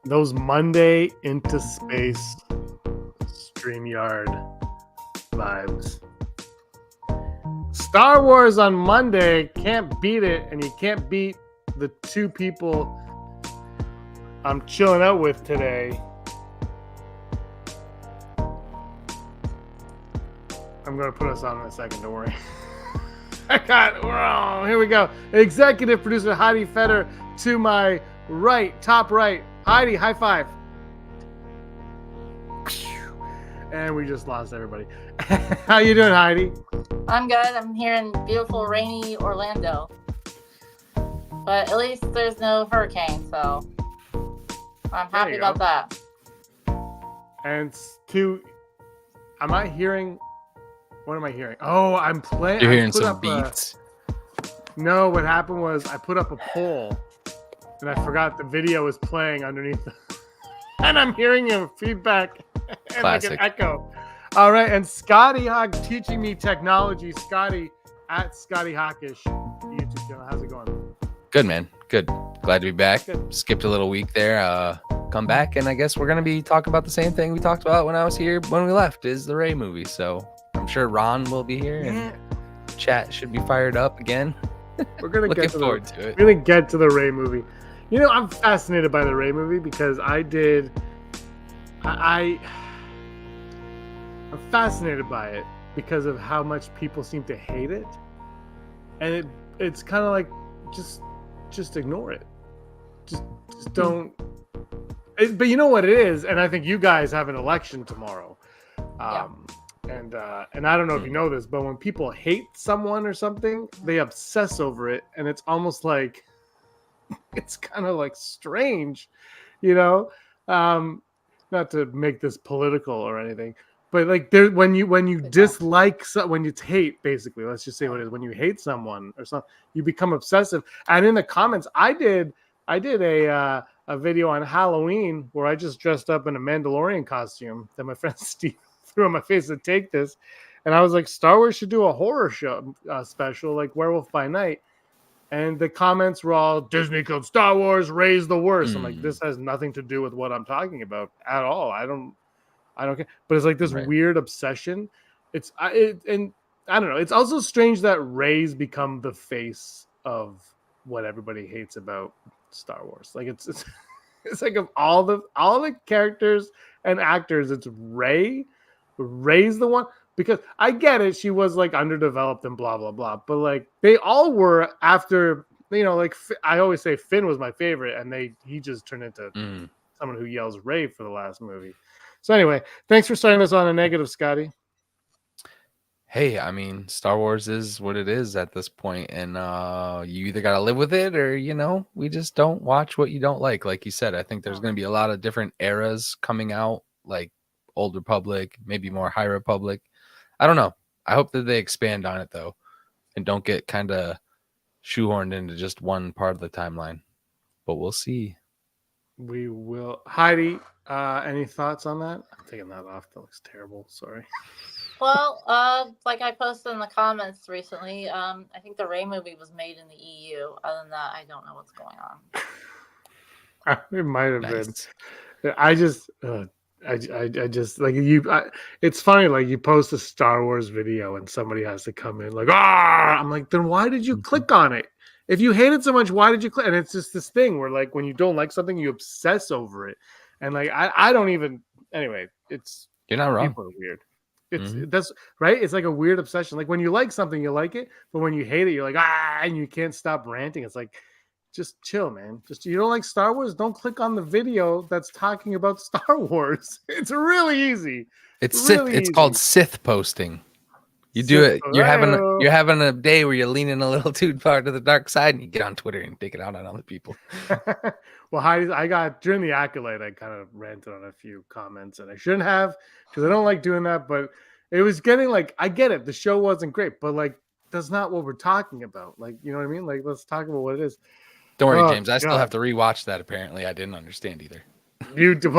Those Monday into space StreamYard vibes. Star Wars on Monday, can't beat it, and you can't beat the two people I'm chilling out with today. I'm going to put us on in a second, don't worry. Here we go. Executive producer Heidi Feder to my right, top right. Heidi, high five. And we just lost everybody. How you doing, Heidi? I'm good. I'm here in beautiful, rainy Orlando. But at least there's no hurricane, so I'm happy about that. And am I hearing? What am I hearing? Oh, I'm playing. You're hearing some beats. No, what happened was I put up a poll, and I forgot the video was playing underneath, and I'm hearing a feedback and like an echo. All right, and Scotty Hawk teaching me technology. Scotty at Scotty Hawkish YouTube channel. How's it going? Good, man. Good. Glad to be back. Good. Skipped a little week there. Come back, and I guess we're gonna be talking about the same thing we talked about when I was here when we left. Is the REY movie? So I'm sure Ron will be here, and chat should be fired up again. We're gonna get forward to it. We're gonna get to the REY movie. You know, I'm fascinated by the REY movie because I'm fascinated by it because of how much people seem to hate it, and it's kind of like just ignore it, just don't. But you know what it is, and I think you guys have an election tomorrow, and I don't know if you know this, but when people hate someone or something, they obsess over it, and it's almost like it's kind of like strange, you know. Not to make this political or anything, but like when you dislike when you hate, basically, let's just say what it is. When you hate someone or something, you become obsessive. And in the comments, I did a video on Halloween where I just dressed up in a Mandalorian costume that my friend Steve threw on my face to take this, and I was like, Star Wars should do a horror show special like Werewolf by Night. And the comments were all, Disney killed Star Wars, REY's the worst. I'm like, this has nothing to do with what I'm talking about at all. I don't care. But it's like this weird obsession. And I don't know. It's also strange that REY's become the face of what everybody hates about Star Wars. Like it's like of all the characters and actors, it's REY. REY's the one. Because I get it, she was like underdeveloped and blah blah blah, but like they all were after, you know, like I always say Finn was my favorite, and he just turned into someone who yells REY for the last movie. So anyway, thanks for starting us on a negative, Scotty. Hey, I mean, Star Wars is what it is at this point, and you either gotta live with it, or we just don't watch what you don't like. Like you said, I think there's gonna be a lot of different eras coming out, like Old Republic, maybe more High Republic. I don't know. I hope that they expand on it, though, and don't get kind of shoehorned into just one part of the timeline. But we'll see. We will. Heidi, any thoughts on that? I'm taking that off. That looks terrible. Sorry. Well, like I posted in the comments recently, I think the REY movie was made in the EU. Other than that, I don't know what's going on. It might have been. I just like it's funny, like you post a Star Wars video and somebody has to come in like, I'm like, then why did you click on it? If you hate it so much, why did you click? And it's just this thing where like when you don't like something, you obsess over it. And like I don't even, anyway, you're not wrong. People are weird. That's right. It's like a weird obsession. Like when you like something, you like it, but when you hate it, you're like, and you can't stop ranting. It's like, just chill, man. Just, you don't like Star Wars? Don't click on the video that's talking about Star Wars. It's really easy. It's called Sith posting. You do it. You're having a day where you're leaning a little too far to the dark side, and you get on Twitter and take it out on other people. Well, Heidi, I got during the accolade, I kind of ranted on a few comments, and I shouldn't have because I don't like doing that. But it was getting like, I get it. The show wasn't great, but like that's not what we're talking about. Like, you know what I mean? Like, let's talk about what it is. Don't worry, James. I still have to rewatch that. Apparently, I didn't understand either. You're just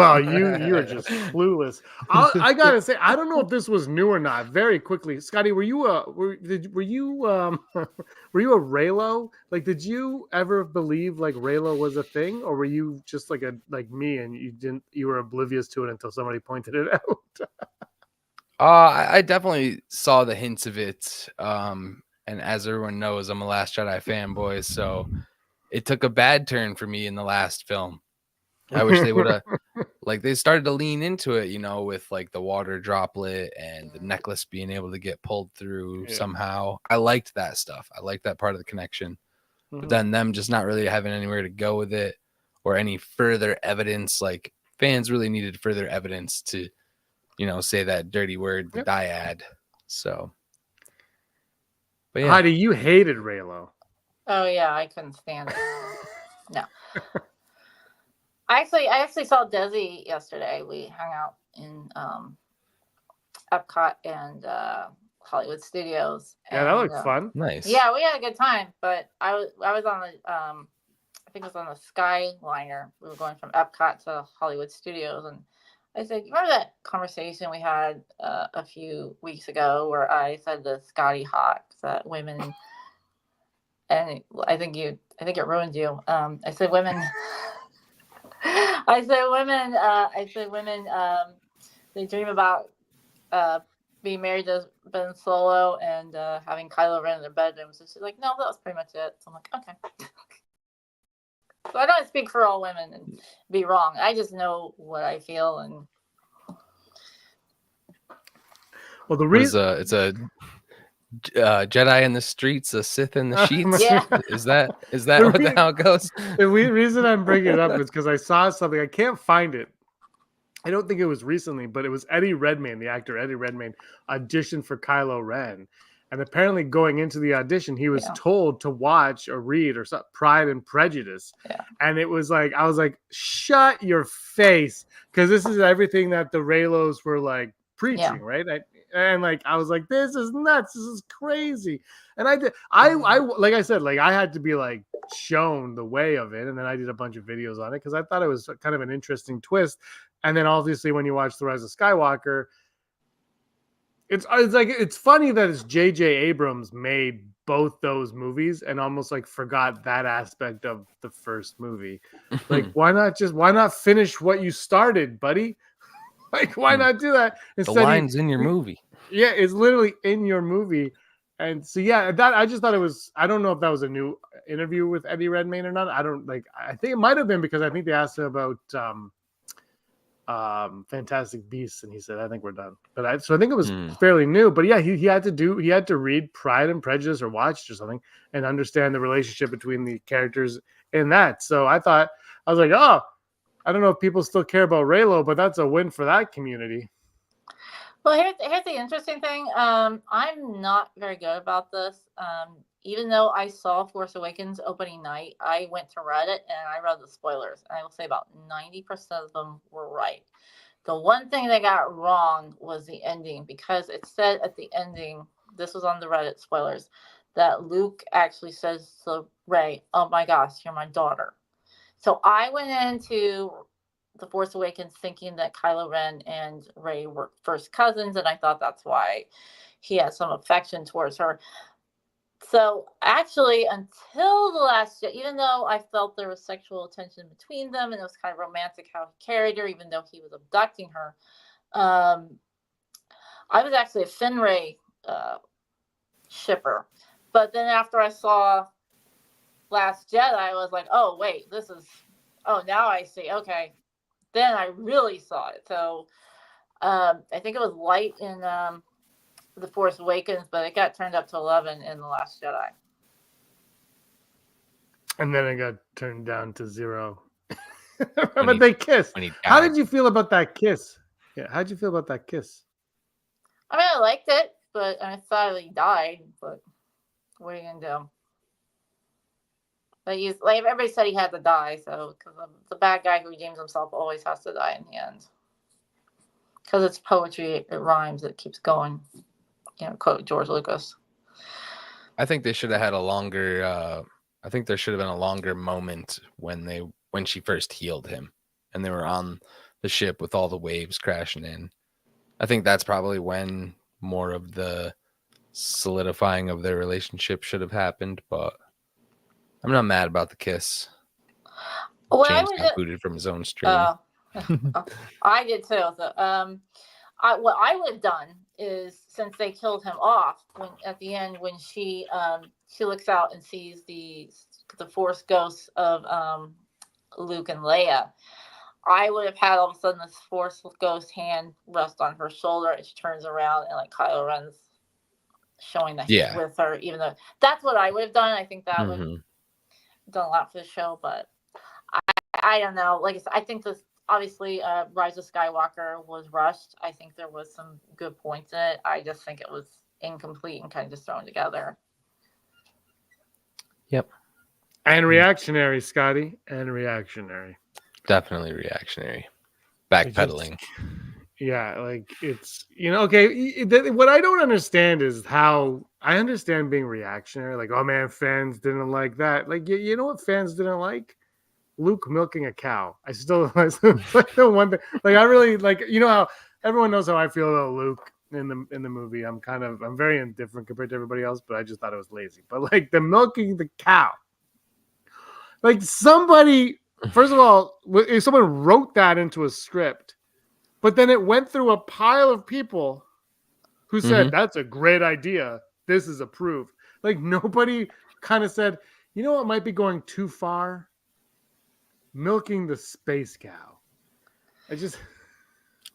clueless. I gotta say, I don't know if this was new or not. Very quickly, Scotty, were you were you were you a Raylo? Like, did you ever believe like Raylo was a thing, or were you just like me and you were oblivious to it until somebody pointed it out? I definitely saw the hints of it. And as everyone knows, I'm a Last Jedi fanboy, so it took a bad turn for me in the last film. I wish they would have, like, they started to lean into it, you know, with like the water droplet and the necklace being able to get pulled through somehow. I liked that stuff. I liked that part of the connection. But then them just not really having anywhere to go with it or any further evidence. Like, fans really needed further evidence to, you know, say that dirty word, the dyad. So, but yeah. Heidi, you hated Raylo. Oh yeah, I couldn't stand it. No. I actually saw Desi yesterday. We hung out in Epcot and Hollywood Studios. Yeah, that looked fun. Nice. Yeah, we had a good time. But I was on the I think it was on the Skyliner. We were going from Epcot to Hollywood Studios, and I said, "You remember that conversation we had a few weeks ago where I said to Scotty Hawks that women." And I think it ruined you. I said women. I said women. They dream about being married to Ben Solo and having Kylo Ren in their bedrooms. So she's like, no, that was pretty much it. So I'm like, okay. So I don't speak for all women and be wrong. I just know what I feel. And well, the reason it's a Jedi in the streets, a Sith in the sheets. Yeah. Is that how it goes? The reason I'm bringing it up is because I saw something. I can't find it. I don't think it was recently, but it was Eddie Redmayne, the actor Eddie Redmayne, auditioned for Kylo Ren. And apparently going into the audition, he was told to watch or read or something, Pride and Prejudice. Yeah. And it was like, I was like, shut your face. Because this is everything that the Raylos were like preaching, right? I was like, this is nuts. This is crazy. And I like I said, like I had to be like shown the way of it. And then I did a bunch of videos on it because I thought it was kind of an interesting twist. And then obviously when you watch The Rise of Skywalker, it's like, it's funny that it's J.J. Abrams made both those movies and almost like forgot that aspect of the first movie. Like, why not finish what you started, buddy? Like, why not do that? Instead, the line's in your movie. Yeah, it's literally in your movie. And so, yeah, that I just thought it was, I don't know if that was a new interview with Eddie Redmayne or not. I think it might have been because I think they asked him about Fantastic Beasts, and he said, I think we're done. But I think it was fairly new. But yeah, he had to read Pride and Prejudice or watch or something and understand the relationship between the characters in that. So I was like, oh, I don't know if people still care about Raylo, but that's a win for that community. Well, here's the interesting thing. I'm not very good about this. Even though I saw Force Awakens opening night, I went to Reddit and I read the spoilers. And I will say about 90% of them were right. The one thing they got wrong was the ending, because it said at the ending, this was on the Reddit spoilers, that Luke actually says to Rey, "Oh my gosh, you're my daughter." So I went into The Force Awakens thinking that Kylo Ren and Rey were first cousins, and I thought that's why he had some affection towards her. So actually, until the last, even though I felt there was sexual tension between them and it was kind of romantic how he carried her, even though he was abducting her, I was actually a Finn-Rey shipper. But then after I saw Last Jedi, I was like, oh, wait, now I see. Okay. Then I really saw it. So I think it was light in The Force Awakens, but it got turned up to 11 in The Last Jedi. And then it got turned down to 0. But they kissed. How did you feel about that kiss? Yeah, how did you feel about that kiss? I mean, I liked it, but I thought he died. But what are you gonna do? But everybody said he had to die, so because the bad guy who redeems himself always has to die in the end. Because it's poetry, it rhymes, it keeps going. Quote George Lucas. I think they should have had a longer. I think there should have been a longer moment when she first healed him. and they were on the ship with all the waves crashing in. I think that's probably when more of the solidifying of their relationship should have happened, but I'm not mad about the kiss. Well, James got booted from his own stream. I did too. So, what I would have done is, since they killed him off when at the end, when she looks out and sees the Force ghosts of Luke and Leia, I would have had all of a sudden this Force ghost hand rest on her shoulder, and she turns around and like Kylo Ren's showing that he's with her, even though that's what I would have done. I think that would have done a lot for the show, but I don't know. Like I said, I think this obviously Rise of Skywalker was rushed. I think there was some good points in it. I just think it was incomplete and kind of just thrown together. Yep. And reactionary, Scotty, and reactionary. Definitely reactionary. Backpedaling. Yeah, like it's, okay. What I don't understand is how I understand being reactionary. Like, oh man, fans didn't like that. Like, you know what fans didn't like? Luke milking a cow. I still like the one thing. Like, I really like. You know how everyone knows how I feel about Luke in the movie. I'm very indifferent compared to everybody else, but I just thought it was lazy. But like the milking the cow, like somebody. First of all, if someone wrote that into a script, but then it went through a pile of people who said, that's a great idea. This is approved. Like nobody kind of said, you know what might be going too far? Milking the space cow. It's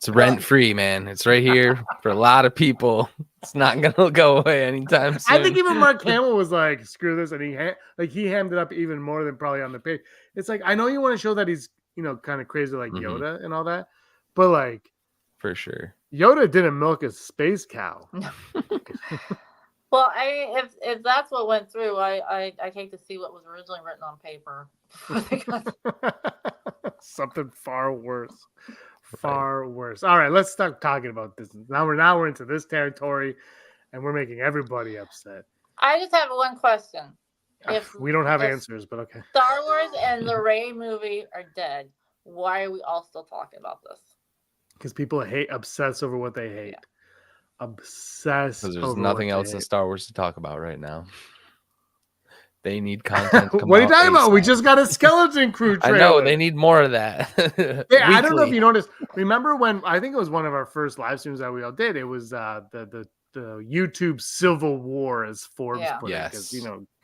rent free, man. It's right here for a lot of people. It's not gonna go away anytime soon. I think even Mark Hamill was like, "Screw this," and he hammed it up even more than probably on the page. It's like, I know you want to show that he's kind of crazy like Yoda and all that, but like for sure, Yoda didn't milk a space cow. Well, if that's what went through, I hate to see what was originally written on paper. Something far worse. Far worse. All right, let's start talking about this. Now we're into this territory, and we're making everybody upset. I just have one question. If we don't have answers, but okay. Star Wars and the Rey movie are dead, why are we all still talking about this? Because people obsess over what they hate. Yeah. Obsess. Because there's nothing else in Star Wars to talk about right now. They need content. What are you talking about? We just got a Skeleton Crew trailer. I know, they need more of that. Yeah, I don't know if you noticed. Remember when I think it was one of our first live streams that we all did? It was the YouTube Civil War, as Forbes put it, because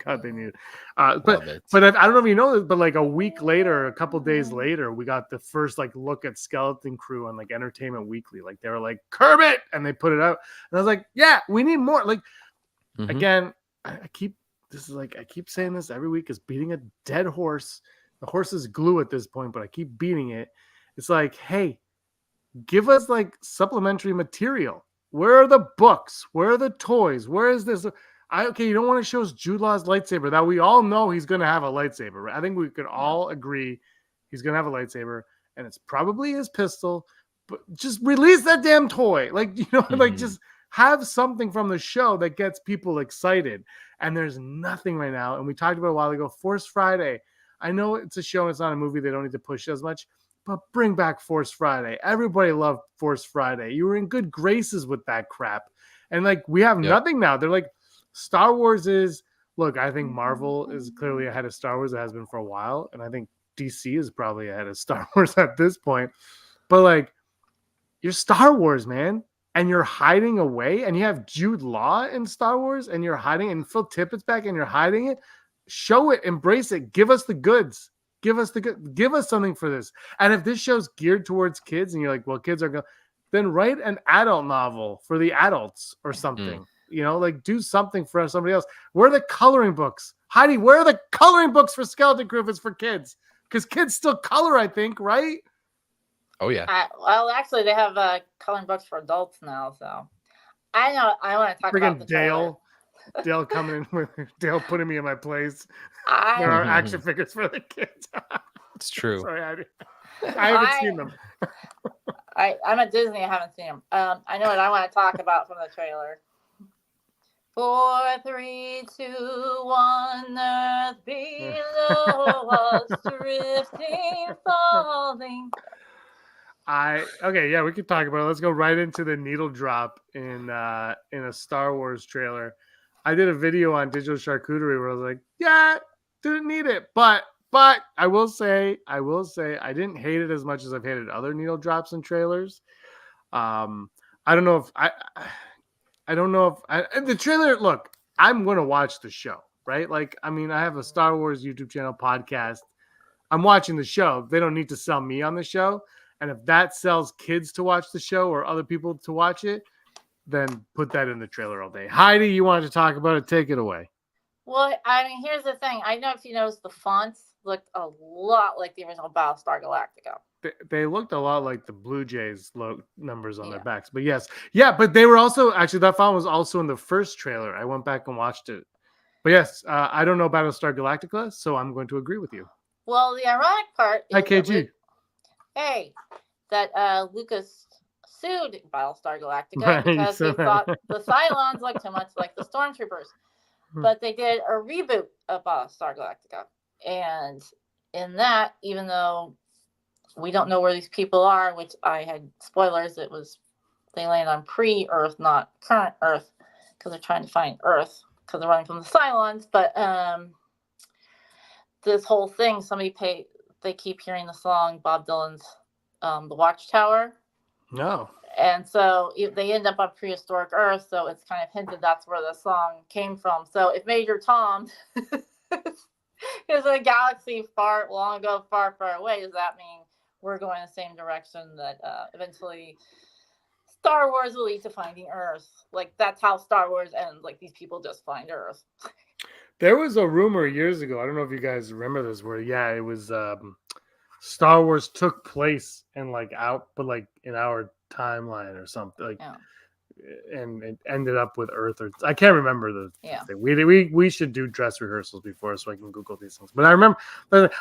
God, they need. But I don't know if you know this, but like a week later, a couple days later, we got the first like look at Skeleton Crew on like Entertainment Weekly. Like they were like, curb it, and they put it out, and I was like, yeah, we need more. Like again, I keep saying this every week, is beating a dead horse. The horse is glue at this point, but I keep beating it. It's like, hey, give us like supplementary material. Where are the books? Where are the toys? Where is this? You don't want to show us Jude Law's lightsaber that we all know he's going to have a lightsaber. Right? I think we could all agree he's going to have a lightsaber, and it's probably his pistol. But just release that damn toy. Like, like just have something from the show that gets people excited. And there's nothing right now. And we talked about a while ago, Force Friday. I know it's a show, it's not a movie. They don't need to push as much. But bring back Force Friday. Everybody loved Force Friday. You were in good graces with that crap. And like, we have nothing now. They're like, Star Wars is, look, I think Marvel is clearly ahead of Star Wars. It has been for a while. And I think DC is probably ahead of Star Wars at this point. But like, you're Star Wars, man. And you're hiding away. And you have Jude Law in Star Wars. And you're hiding. And Phil Tippett's back. And you're hiding it. Show it. Embrace it. Give us the goods. Give us something for this. And if this show's geared towards kids and you're like, well, kids are going, then write an adult novel for the adults or something. Like do something for somebody else. Where are the coloring books? Heidi, where are the coloring books for Skeleton Crew if it's for kids? Because kids still color, I think, right? Oh, yeah. Well, actually, they have coloring books for adults now. So I know I want to talk about the Dale. Dale coming in with Dale putting me in my place. There are action figures for the kids. It's true. Sorry, I haven't seen them. I'm at Disney. I haven't seen them. I know what I want to talk about from the trailer. 4, 3, 2, 1, Earth below. was drifting, falling. Okay, yeah, we could talk about it. Let's go right into the needle drop in a Star Wars trailer. I did a video on digital charcuterie where I was like, yeah, didn't need it, but I will say I didn't hate it as much as I've hated other needle drops in trailers. I don't know if I don't know if the trailer. Look, I'm gonna watch the show, right? Like, I mean, I have a Star Wars YouTube channel podcast. I'm watching the show. They don't need to sell me on the show. And if that sells kids to watch the show or other people to watch it, then put that in the trailer all day. Heidi, you wanted to talk about it. Take it away. Well, I mean, here's the thing. I don't know if you noticed the fonts looked a lot like the original Battlestar Galactica. They looked a lot like the Blue Jays numbers on their Yeah. backs. But yes. Yeah, but they were also, actually, that font was also in the first trailer. I went back and watched it. But yes, I don't know Battlestar Galactica, so I'm going to agree with you. Well, the ironic part Hi, is that KG. Lucas sued Battlestar Galactica Right, because so he thought the Cylons looked too much like the Stormtroopers. But they did a reboot of Battlestar Galactica. And in that, even though we don't know where these people are, which I had spoilers, they land on pre-Earth, not current Earth, because they're trying to find Earth, because they're running from the Cylons. But this whole thing, they keep hearing the song Bob Dylan's The Watchtower. No. And so they end up on prehistoric Earth, so it's kind of hinted that's where the song came from. So if Major Tom is in a galaxy long ago, far, far away, does that mean we're going the same direction that eventually Star Wars will lead to finding Earth? Like, that's how Star Wars ends. Like, these people just find Earth. There was a rumor years ago. I don't know if you guys remember this, where it was Star Wars took place in in our timeline or something, like, Yeah. and it ended up with Earth, or I can't remember the Yeah. thing. We should do dress rehearsals before so I can Google these things. But I remember.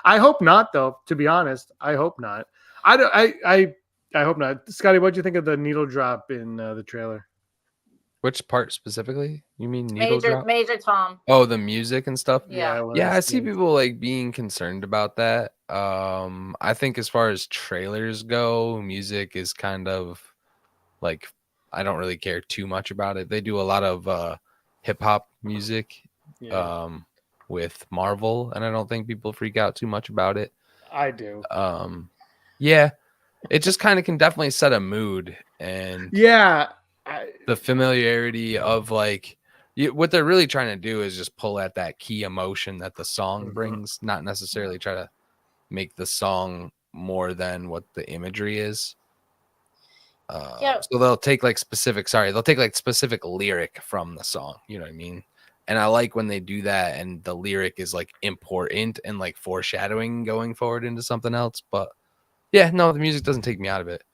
I hope not, though. To be honest, I hope not. I hope not. Scotty, what do you think of the needle drop in the trailer? Which part specifically? You mean needle drop? Major Tom. Oh, the music and stuff. Yeah. Yeah, I see people like being concerned about that. I think as far as trailers go, music is kind of like, I don't really care too much about it. They do a lot of hip hop music with Marvel, and I don't think people freak out too much about it. I do. Yeah, it just kind of can definitely set a mood, and the familiarity of what they're really trying to do is just pull at that key emotion that the song brings, not necessarily try to make the song more than what the imagery is. So they'll take specific lyric from the song, you know what I mean? And I like when they do that and the lyric is like important and like foreshadowing going forward into something else. But yeah, no, the music doesn't take me out of it.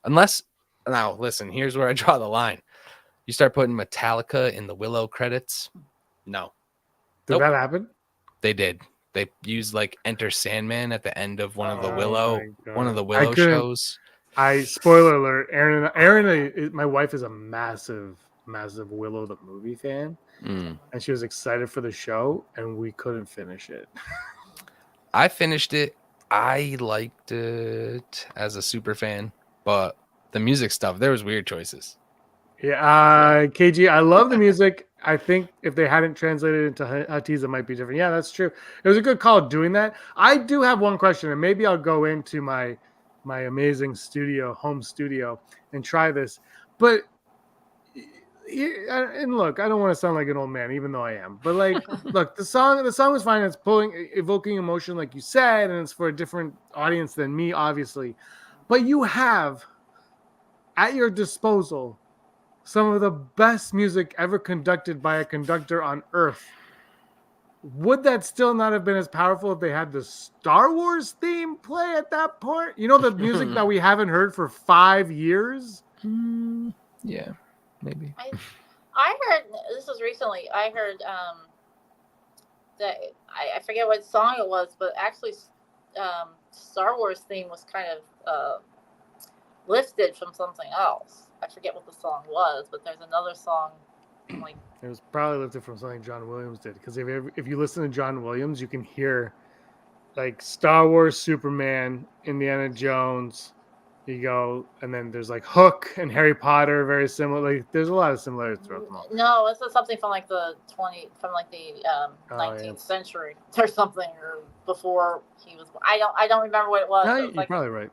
Now listen, here's where I draw the line. You start putting Metallica in the Willow credits. No. Did that happen? They did. They used Enter Sandman at the end of one of the Willow shows. Spoiler alert, Aaron, my wife is a massive Willow the movie fan, and she was excited for the show, and we couldn't finish it. I finished it. I liked it as a super fan, but the music stuff, there was weird choices. Yeah, KG, I love the music. I think if they hadn't translated into Huttese, it might be different. Yeah, that's true. It was a good call doing that. I do have one question, and maybe I'll go into my amazing home studio, and try this. But and look, I don't want to sound like an old man, even though I am. But look, the song was fine. It's evoking emotion, like you said, and it's for a different audience than me, obviously. But you have at your disposal some of the best music ever conducted by a conductor on Earth. Would that still not have been as powerful if they had the Star Wars theme play at that point? You know, the music that we haven't heard for 5 years? Yeah, maybe. I heard, this was recently, I heard that, I forget what song it was, but actually Star Wars theme was kind of lifted from something else. I forget what the song was, but there's another song it was probably lifted from something John Williams did, because if you listen to John Williams, you can hear like Star Wars, Superman, Indiana Jones. You go, and then there's like Hook and Harry Potter, very similar. Like, there's a lot of similarities throughout them all. No, this is something from like the 19th yeah. century or something, or before he was. I don't remember what it was. No, But it you're was like probably right.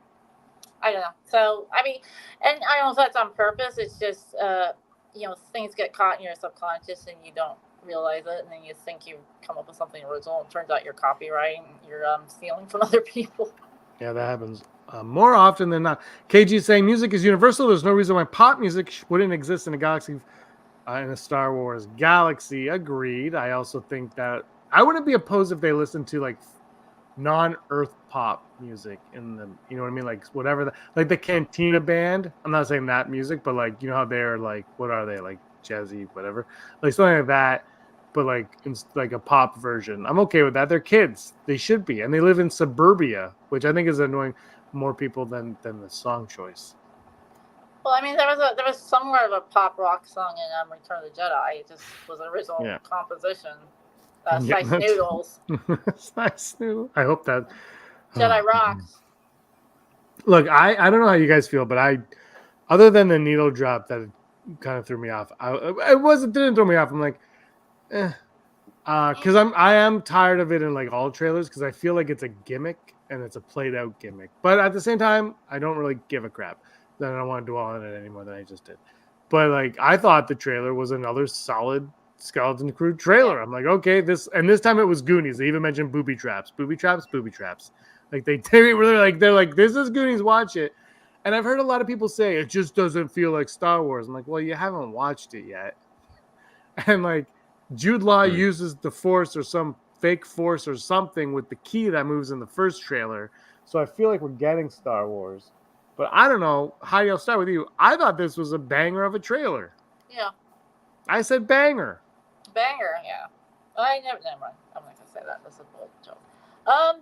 I don't know. So I mean, and I don't know if that's on purpose. It's just things get caught in your subconscious and you don't realize it, and then you think you come up with something original. And it turns out you're copywriting, you're stealing from other people. Yeah, that happens more often than not. KG is saying music is universal. There's no reason why pop music wouldn't exist in a galaxy, in a Star Wars galaxy. Agreed. I also think that I wouldn't be opposed if they listened to like non-Earth pop music in the, you know what I mean? Like whatever, like the Cantina band. I'm not saying that music, but like, you know how they're like, what are they, like jazzy, whatever, like something like that, but like like a pop version. I'm okay with that. They're kids. They should be, and they live in suburbia, which I think is annoying more people than the song choice. Well, I mean, there was somewhere of a pop rock song in Return of the Jedi. It just was an original composition. Nice Noodles. Nice Noodle. I hope that Jedi rocks. Look, I don't know how you guys feel, but other than the needle drop that kind of threw me off, it didn't throw me off. I'm like, because I am tired of it in like all trailers, because I feel like it's a gimmick and it's a played out gimmick. But at the same time, I don't really give a crap. Then I don't want to dwell on it any more than I just did. But like, I thought the trailer was another solid Skeleton Crew trailer. I'm like, okay, this time it was Goonies. They even mentioned booby traps. Like they're like, this is Goonies, watch it. And I've heard a lot of people say it just doesn't feel like Star Wars. I'm like, well, you haven't watched it yet. And like Jude Law uses the Force or some fake Force or something with the key that moves in the first trailer. So I feel like we're getting Star Wars. But I don't know. Heidi, I'll start with you. I thought this was a banger of a trailer. Yeah. I said banger. Banger, yeah. Never mind. I'm not gonna say that. That's a bold joke.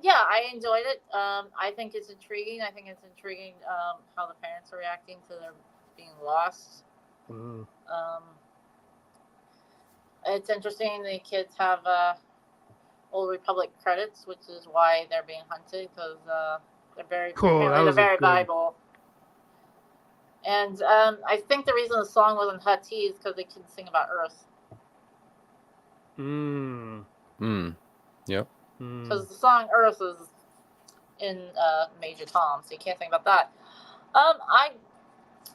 Yeah, I enjoyed it. I think it's intriguing. I think it's intriguing how the parents are reacting to their being lost. It's interesting. The kids have Old Republic credits, which is why they're being hunted, because they're very cool. They're very valuable. And I think the reason the song wasn't Huttese is because they couldn't sing about Earth. Yep. Because the song Earth is in Major Tom, so you can't think about that. I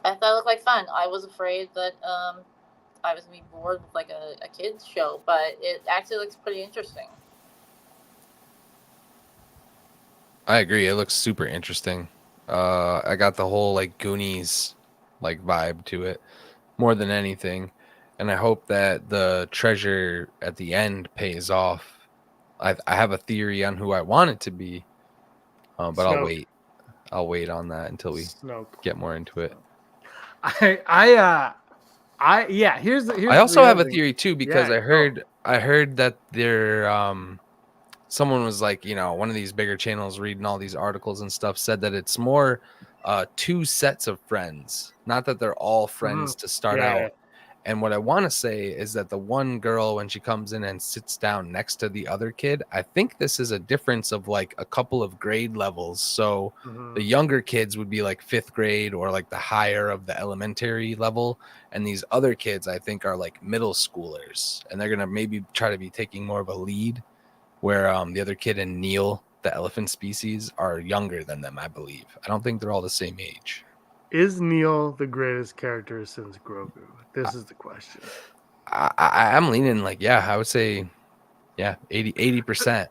thought it looked like fun. I was afraid that I was going to be bored with like a kids show, but it actually looks pretty interesting. I agree. It looks super interesting. I got the whole like Goonies like vibe to it more than anything, and I hope that the treasure at the end pays off. I have a theory on who I want it to be, but Snoke. I'll wait on that until we get more into it. I also have a theory too, because I heard that there someone was like, one of these bigger channels reading all these articles and stuff said that it's more two sets of friends, not that they're all friends to start out. And what I want to say is that the one girl, when she comes in and sits down next to the other kid, I think this is a difference of like a couple of grade levels. So the younger kids would be like 5th grade or like the higher of the elementary level. And these other kids, I think, are like middle schoolers. And they're going to maybe try to be taking more of a lead, where the other kid and Neil, the elephant species, are younger than them, I believe. I don't think they're all the same age. Is Neil the greatest character since Grogu? This is the question. I'm leaning like, I would say, 80%.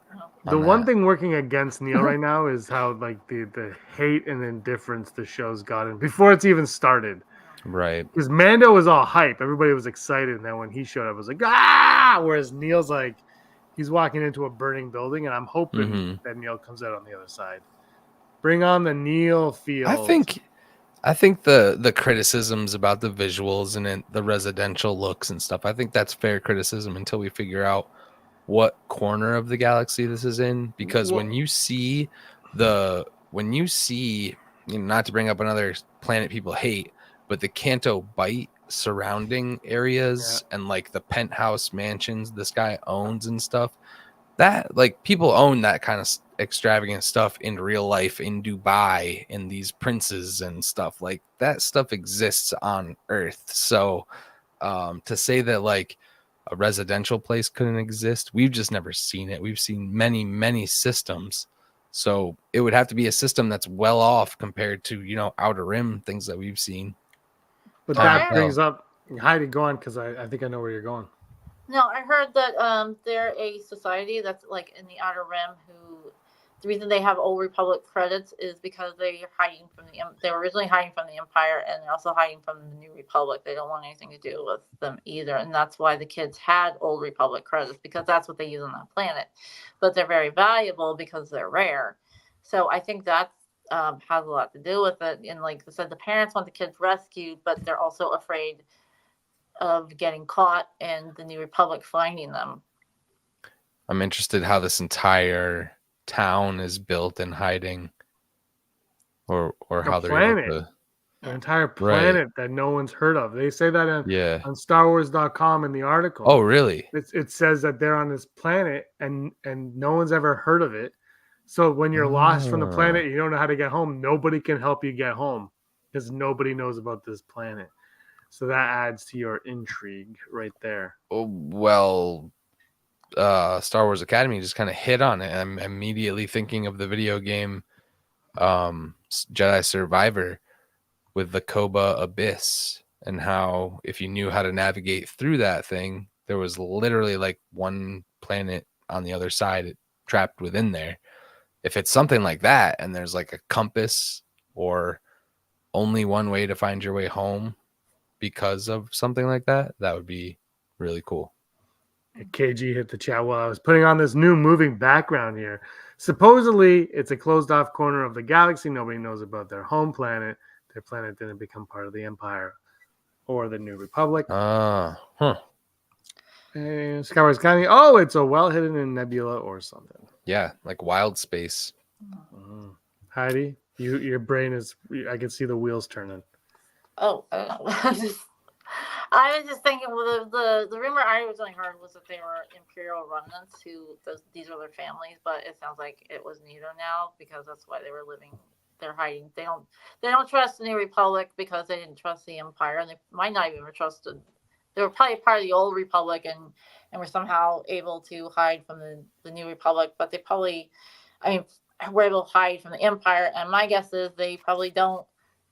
The one thing working against Neil right now is how like the hate and indifference the show's gotten before it's even started. Right. Because Mando was all hype. Everybody was excited. And then when he showed up, it was like, ah! Whereas Neil's like, he's walking into a burning building, and I'm hoping that Neil comes out on the other side. Bring on the Neil field. I think the criticisms about the visuals and the residential looks and stuff, I think that's fair criticism until we figure out what corner of the galaxy this is in. Because when you see, not to bring up another planet people hate, but the Canto Bight surrounding areas and like the penthouse mansions this guy owns and stuff, that like people own that kind of extravagant stuff in real life in Dubai, in these princes and stuff. Like that stuff exists on Earth. So to say that like a residential place couldn't exist, we've just never seen it. We've seen many, many systems. So it would have to be a system that's well off compared to, you know, Outer Rim, things that we've seen. But Well, that brings up Heidi, go on, because I think I know where you're going. No, I heard that they're a society that's like in the Outer Rim who the reason they have Old Republic credits is because they're hiding from they were originally hiding from the Empire, and they're also hiding from the New Republic. They don't want anything to do with them either, and that's why the kids had Old Republic credits, because that's what they use on that planet. But they're very valuable because they're rare. So I think that has a lot to do with it. And like I said, the parents want the kids rescued, but they're also afraid of getting caught and the New Republic finding them. I'm interested how this entire town is built and hiding, or how they're able to. An entire planet that no one's heard of. They say that on StarWars.com in the article. Oh, really? It says that they're on this planet and no one's ever heard of it. So when you're lost from the planet, you don't know how to get home. Nobody can help you get home because nobody knows about this planet. So that adds to your intrigue right there. Oh, well, Star Wars Academy just kind of hit on it. I'm immediately thinking of the video game Jedi Survivor with the Koba Abyss, and how if you knew how to navigate through that thing, there was literally like one planet on the other side trapped within there. If it's something like that and there's like a compass or only one way to find your way home because of something like that, that would be really cool. KG hit the chat while I was putting on this new moving background here. Supposedly, it's a closed off corner of the galaxy. Nobody knows about their home planet. Their planet didn't become part of the Empire or the New Republic. And Skywars County. Oh, it's a well hidden in nebula or something. Yeah, like wild space. Heidi, your brain is. I can see the wheels turning. Oh, I don't know. I was just thinking, well, the rumor I originally heard was that they were Imperial remnants these are their families, but it sounds like it was neither now, because that's why they were living. They're hiding. They don't trust the New Republic because they didn't trust the Empire, and they might not even have trusted. They were probably part of the Old Republic and were somehow able to hide from the New Republic, but they probably, were able to hide from the Empire. And my guess is they probably don't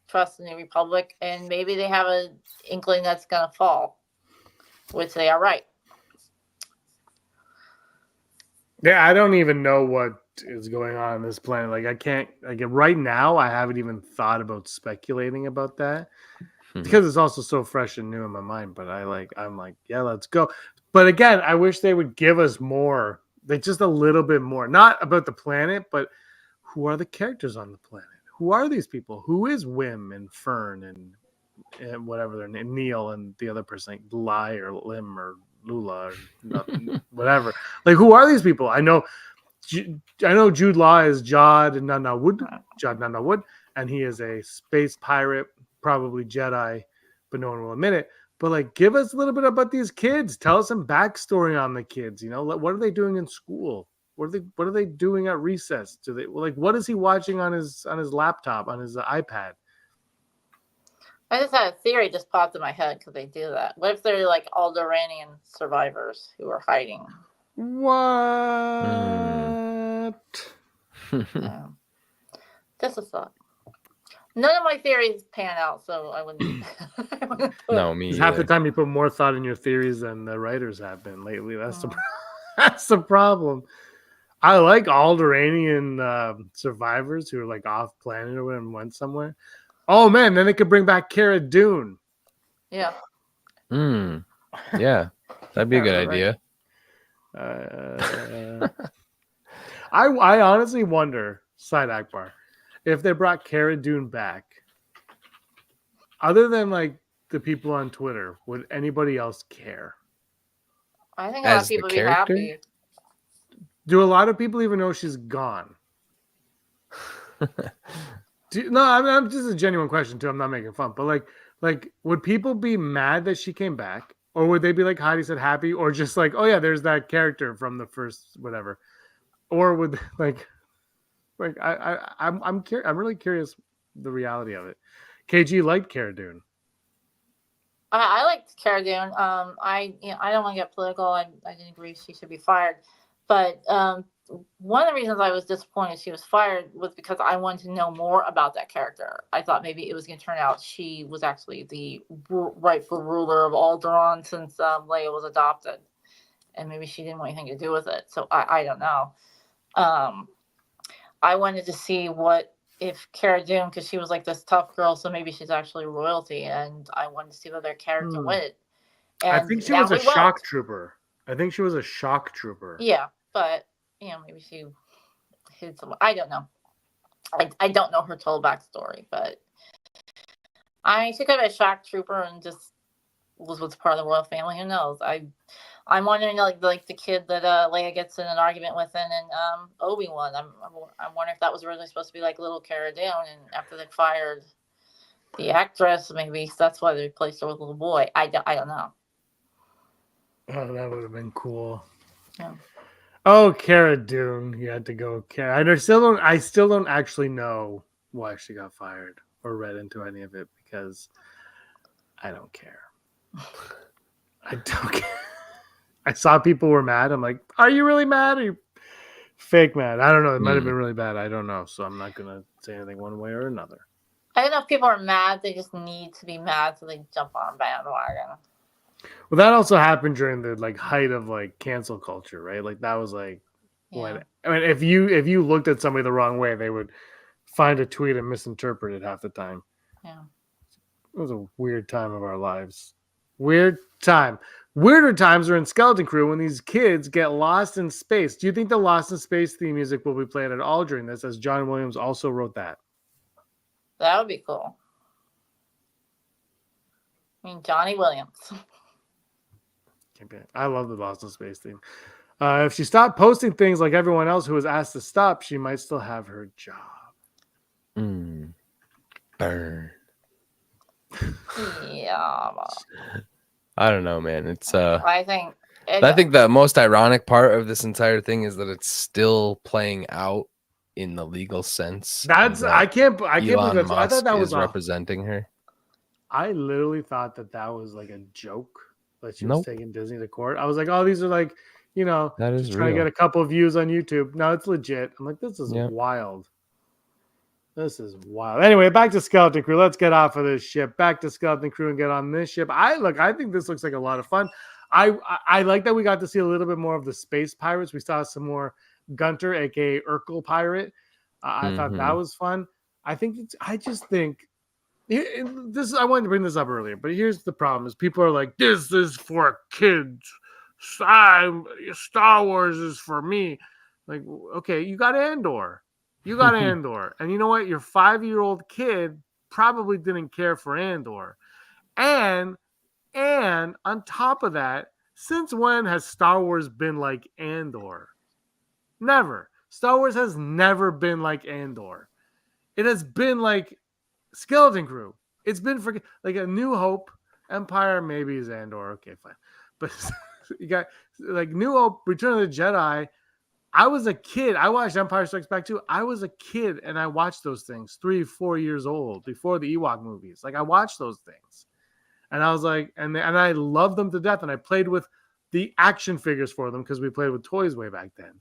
trust the New Republic, and maybe they have an inkling that's going to fall, which they are right. Yeah, I don't even know what is going on this planet. Like, I can't, like, right now, I haven't even thought about speculating about that because it's also so fresh and new in my mind. But I'm like, yeah, let's go. But again, I wish they would give us more, like just a little bit more, not about the planet, but who are the characters on the planet? Who are these people? Who is Wim and Fern and whatever their name, Neil and the other person, like Lai or Lim or Lula or nothing, whatever. Like, who are these people? I know Jude Law is Jod Nanawood, and he is a space pirate, probably Jedi, but no one will admit it. But like, give us a little bit about these kids. Tell us some backstory on the kids. You know, what are they doing in school? What are they doing at recess? What is he watching on his laptop, on his iPad? I just had a theory just popped in my head because they do that. What if they're like Alderaanian survivors who are hiding? What? Just a thought. None of my theories pan out, so I wouldn't. No, me. Half the time you put more thought in your theories than the writers have been lately. That's the problem. I like Alderaanian survivors who are like off planet or whatever and went somewhere. Oh man, then they could bring back Cara Dune. Yeah. Yeah, that'd be a good idea. I honestly wonder, Side Akbar, if they brought Cara Dune back, other than like the people on Twitter, would anybody else care? I think a lot of people would be happy. Do a lot of people even know she's gone? I'm just a genuine question too. I'm not making fun, but like, would people be mad that she came back, or would they be like Heidi said, happy, or just like, oh yeah, there's that character from the first whatever, or would like, Like I'm really curious the reality of it. KG liked Cara Dune. I liked Cara Dune. I don't want to get political. I didn't agree she should be fired, but one of the reasons I was disappointed she was fired was because I wanted to know more about that character. I thought maybe it was going to turn out she was actually the rightful ruler of Alderaan since Leia was adopted, and maybe she didn't want anything to do with it. So I don't know. I wanted to see what if Cara Dune, because she was like this tough girl, so maybe she's actually royalty, and I wanted to see where their character went. I And think she now was a we shock won't. trooper. I think she was a shock trooper. Yeah, but maybe she hid some. I don't know. I don't know her total backstory, but she could have been a shock trooper and just was part of the royal family. Who knows? I'm wondering, like the kid that Leia gets in an argument with in Obi-Wan. I'm wondering if that was originally supposed to be like little Cara Dune, and after they fired the actress, maybe that's why they replaced her with a little boy. I don't know. Oh, that would have been cool. Yeah. Oh, Cara Dune, you had to go. Cara, I still don't actually know why she got fired or read into any of it because I don't care. I don't care. I saw people were mad. I'm like, are you really mad? Or are you fake mad? I don't know. It might have been really bad. I don't know. So I'm not gonna say anything one way or another. I don't know if people are mad. They just need to be mad, so they jump on a bandwagon. Well, that also happened during the height of cancel culture, right? Like that was when I mean, if you looked at somebody the wrong way, they would find a tweet and misinterpret it half the time. Yeah, it was a weird time of our lives. Weird time. Weirder times are in Skeleton Crew when these kids get lost in space. Do you think the Lost in Space theme music will be played at all during this, as John Williams also wrote that? that would be cool. I mean, Johnny Williams. I love the Lost in Space theme. If she stopped posting things like everyone else who was asked to stop, she might still have her job. Burn. Yeah. I don't know, man. It's I think the most ironic part of this entire thing is that it's still playing out in the legal sense. I can't believe that's. Musk I thought that was representing her. I literally thought that was like a joke that she was taking Disney to court. I was like, oh, these are like, that is just trying to get a couple of views on YouTube. No, it's legit. I'm like, this is wild. This is wild. Anyway, back to Skeleton Crew. Let's get off of this ship. Back to Skeleton Crew and get on this ship. I think this looks like a lot of fun. I like that we got to see a little bit more of the space pirates. We saw some more Gunter, aka Urkel pirate. I thought that was fun. I just think this. I wanted to bring this up earlier, but here's the problem: is people are like, "This is for kids. Star Wars is for me." Like, okay, you got Andor. You got Andor. And you know what? Your 5-year-old kid probably didn't care for Andor. And on top of that, since when has Star Wars been like Andor? Never. Star Wars has never been like Andor. It has been like Skeleton Crew. It's been for like A New Hope, Empire maybe is Andor. Okay, fine. But you got like New Hope, Return of the Jedi. I was a kid. I watched Empire Strikes Back too. I was a kid and I watched those things 3-4 years old before the Ewok movies. Like I watched those things and I was like, and I loved them to death. And I played with the action figures for them because we played with toys way back then.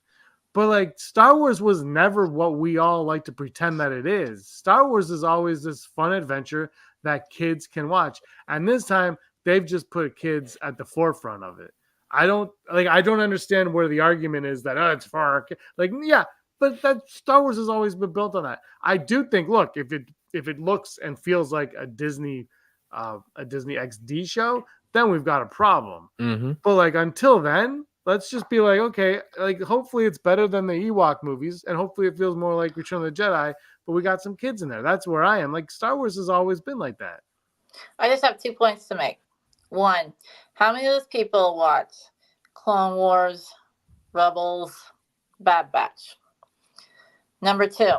But like Star Wars was never what we all like to pretend that it is. Star Wars is always this fun adventure that kids can watch. And this time they've just put kids at the forefront of it. I don't understand where the argument is that it's for our kids. Like, yeah, but that Star Wars has always been built on that. I do think, look, if it looks and feels like a Disney XD show, then we've got a problem. Mm-hmm. But like until then, let's just be like, okay, like hopefully it's better than the Ewok movies, and hopefully it feels more like Return of the Jedi. But we got some kids in there. That's where I am. Like Star Wars has always been like that. I just have 2 points to make. One, how many of those people watch Clone Wars, Rebels, Bad Batch? Number 2,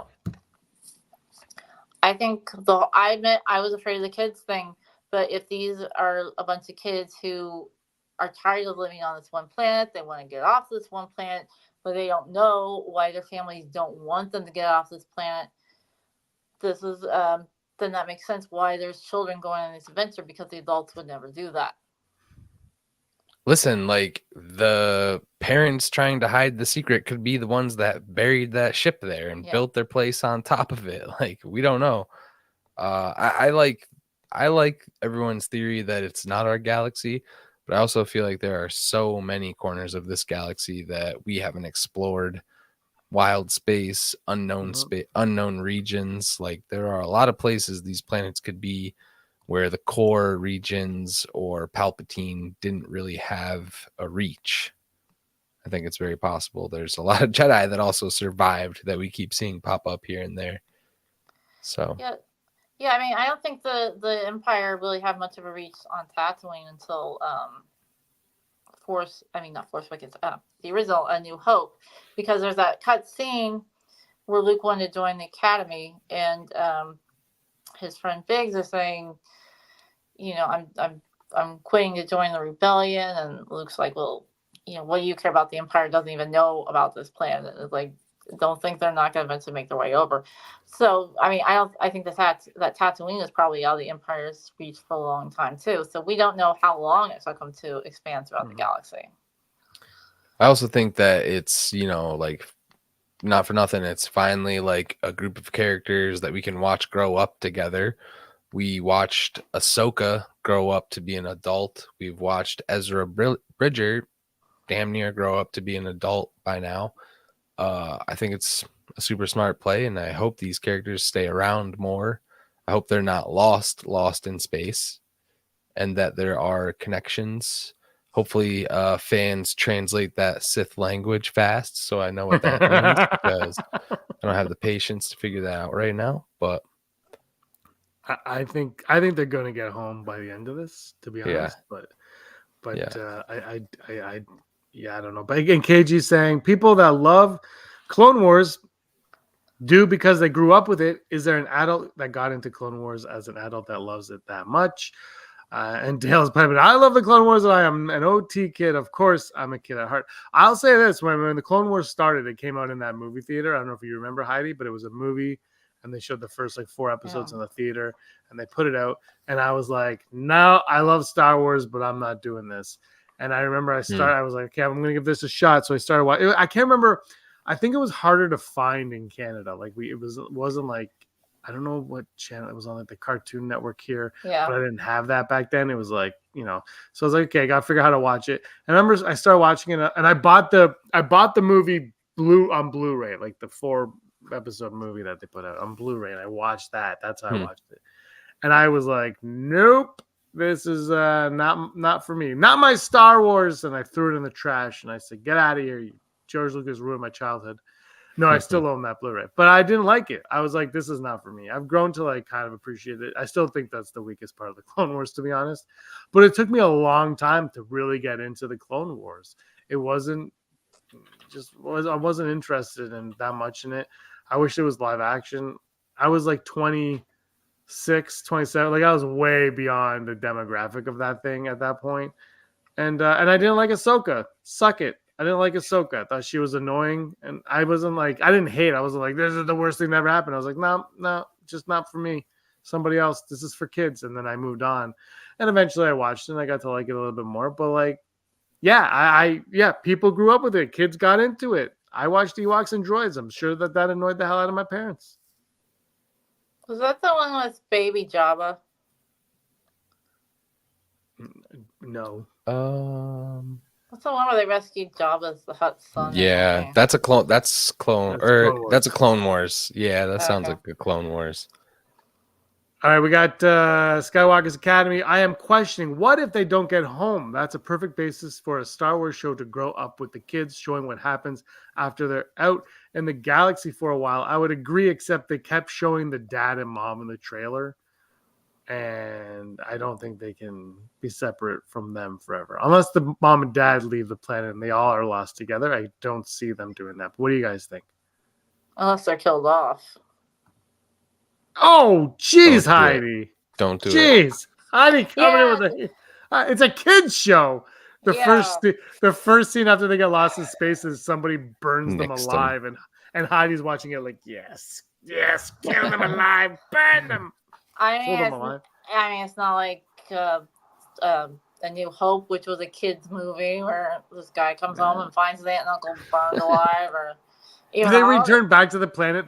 I think I admit I was afraid of the kids thing, but if these are a bunch of kids who are tired of living on this one planet, they want to get off this one planet, but they don't know why their families don't want them to get off this planet. This is then that makes sense why there's children going on this adventure, because the adults would never do that. Listen, like the parents trying to hide the secret could be the ones that buried that ship there and built their place on top of it. Like, we don't know. I like everyone's theory that it's not our galaxy, but I also feel like there are so many corners of this galaxy that we haven't explored. Wild space, unknown space, unknown regions. Like, there are a lot of places these planets could be where the core regions or Palpatine didn't really have a reach. I think it's very possible. There's a lot of Jedi that also survived that we keep seeing pop up here and there. So yeah. I mean, I don't think the Empire really had much of a reach on Tatooine until not Force Awakens, the original A New Hope, because there's that cut scene where Luke wanted to join the Academy, and his friend Biggs is saying, I'm quitting to join the rebellion, and Luke's like, well, what do you care about? The Empire doesn't even know about this planet. It's like, don't think they're not going to eventually make their way over. So, I mean, I think that Tatooine is probably out of the Empire's reach for a long time too. So we don't know how long it took them to expand throughout the galaxy. I also think that it's, like, not for nothing, it's finally like a group of characters that we can watch grow up together. We watched Ahsoka grow up to be an adult. We've watched Ezra Bridger damn near grow up to be an adult by now. I think it's a super smart play, and I hope these characters stay around more. I hope they're not lost in space, and that there are connections. Hopefully, fans translate that Sith language fast, so I know what that means, because I don't have the patience to figure that out right now. But I think they're going to get home by the end of this, to be honest. But I don't know. But again, KG's saying people that love Clone Wars do because they grew up with it. Is there an adult that got into Clone Wars as an adult that loves it that much? And Dale's piping, I love the Clone Wars. I am an OT kid. Of course, I'm a kid at heart. I'll say this. When the Clone Wars started, it came out in that movie theater. I don't know if you remember, Heidi, but it was a movie. And they showed the first 4 episodes in the theater, and they put it out. And I was like, no, I love Star Wars, but I'm not doing this. And I remember I was like, okay, I'm going to give this a shot. So I started watching. I can't remember. I think it was harder to find in Canada. It wasn't like, I don't know what channel it was on, like the Cartoon Network here. Yeah. But I didn't have that back then. It was like, so I was like, okay, I got to figure out how to watch it. And I remember I started watching it, and I bought the movie on Blu-ray, like the 4-episode movie that they put out on Blu-ray, and I watched that. That's how I watched it. And I was like, nope, this is not for me. Not my Star Wars. And I threw it in the trash, and I said, get out of here. George Lucas ruined my childhood. No, I still own that Blu-ray, but I didn't like it. I was like, this is not for me. I've grown to kind of appreciate it. I still think that's the weakest part of the Clone Wars, to be honest. But it took me a long time to really get into the Clone Wars. It I wasn't interested in that much in it. I wish it was live action. I was like 26, 27. Like, I was way beyond the demographic of that thing at that point. And I didn't like Ahsoka. Suck it. I didn't like Ahsoka. I thought she was annoying, and I wasn't like, I didn't hate. I wasn't like, this is the worst thing that ever happened. I was like, no, just not for me. Somebody else. This is for kids. And then I moved on, and eventually I watched it, and I got to like it a little bit more. But people grew up with it. Kids got into it. I watched Ewoks and Droids. I'm sure that annoyed the hell out of my parents. Was that the one with Baby Jabba? No. What's the one where they rescued Jabba's the Hutt's son? Yeah, that's a clone. That's a Clone Wars. Yeah, that sounds like a Clone Wars. All right, we got Skywalker's Academy. I am questioning, what if they don't get home? That's a perfect basis for a Star Wars show to grow up with the kids, showing what happens after they're out in the galaxy for a while. I would agree, except they kept showing the dad and mom in the trailer. And I don't think they can be separate from them forever. Unless the mom and dad leave the planet and they all are lost together, I don't see them doing that. But what do you guys think? Unless they're killed off. Oh, jeez, Heidi. Don't do it. Jeez. Heidi coming in with it's a kid's show. The Yeah. the first scene after they get lost in space is somebody burns them Nixed 'em. alive, and Heidi's watching it like, yes, yes, kill them alive, burn them, I kill mean, them it's, alive. I mean, it's not like A New Hope, which was a kids movie where this guy comes home and finds his aunt and uncle burned alive, or even They Holiday. return back to the planet.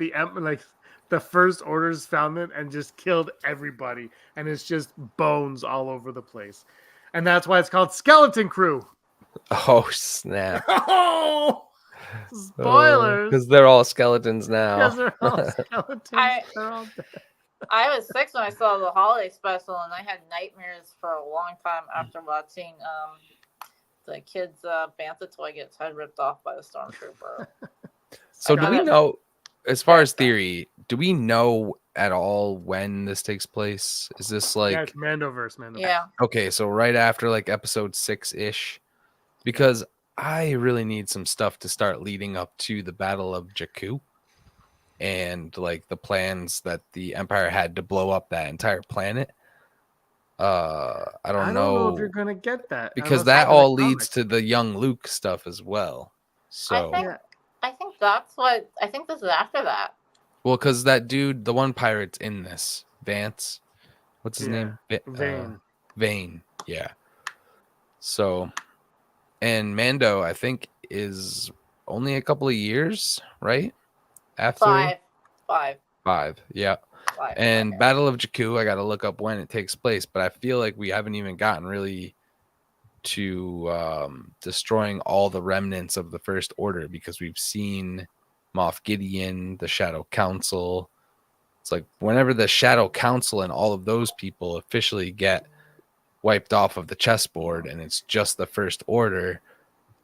The First Orders found them and just killed everybody, and it's just bones all over the place, and that's why it's called Skeleton Crew. Oh snap! Oh, spoilers! Because they're all skeletons now. Because they're all skeletons. They're all dead. I was 6 when I saw the holiday special, and I had nightmares for a long time after watching the kid's Bantha toy gets head ripped off by the stormtrooper. So I do we got it. know, as far as theory, do we know at all when this takes place? Is this like Yeah, it's Mandoverse. Yeah. okay, so right after like episode 6-ish? Because I really need some stuff to start leading up to the Battle of Jakku and like the plans that the Empire had to blow up that entire planet. I don't I don't know if know you're gonna get that because unless that it's in the all leads comics. to the young Luke stuff as well. So Yeah. I think that's what I think this is after that. well, because that dude, the one pirate's in this, Vance. What's his Yeah, name? Vane. Vane. Yeah. So, and Mando, I think, is only a couple of years, right? After 5. Yeah. 5. And Okay. Battle of Jakku, I got to look up when it takes place, but I feel like we haven't even gotten really to destroying all the remnants of the First Order because we've seen Moff Gideon, the Shadow Council. It's like whenever the Shadow Council and all of those people officially get wiped off of the chessboard and it's just the First Order,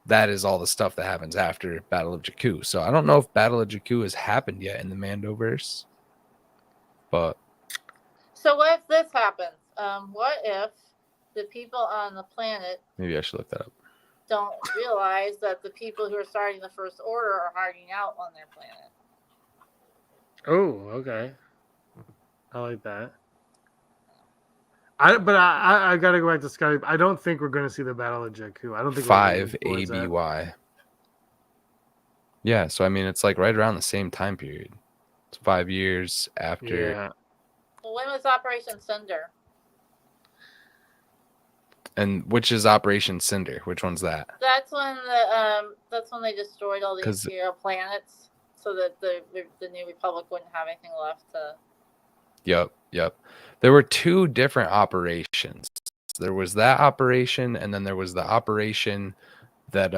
that is all the stuff that happens after Battle of Jakku. So I don't know if Battle of Jakku has happened yet in the Mandoverse, but So what if this happens? What if the people on the planet maybe I should look that up. don't realize that the people who are starting the First Order are hiding out on their planet? Oh, okay. I like that. I gotta go back to Skype. I don't think we're gonna see the Battle of Jakku. I don't think 5 we're moving towards that. ABY. Yeah, so I mean it's like right around the same time period. It's 5 years after. Yeah. Well, when was Operation Cinder? And which is Operation Cinder? Which one's that? That's when they destroyed all the 'Cause- Imperial planets, so that the New Republic wouldn't have anything left to. Yep. There were 2 different operations. There was that operation, and then there was the operation that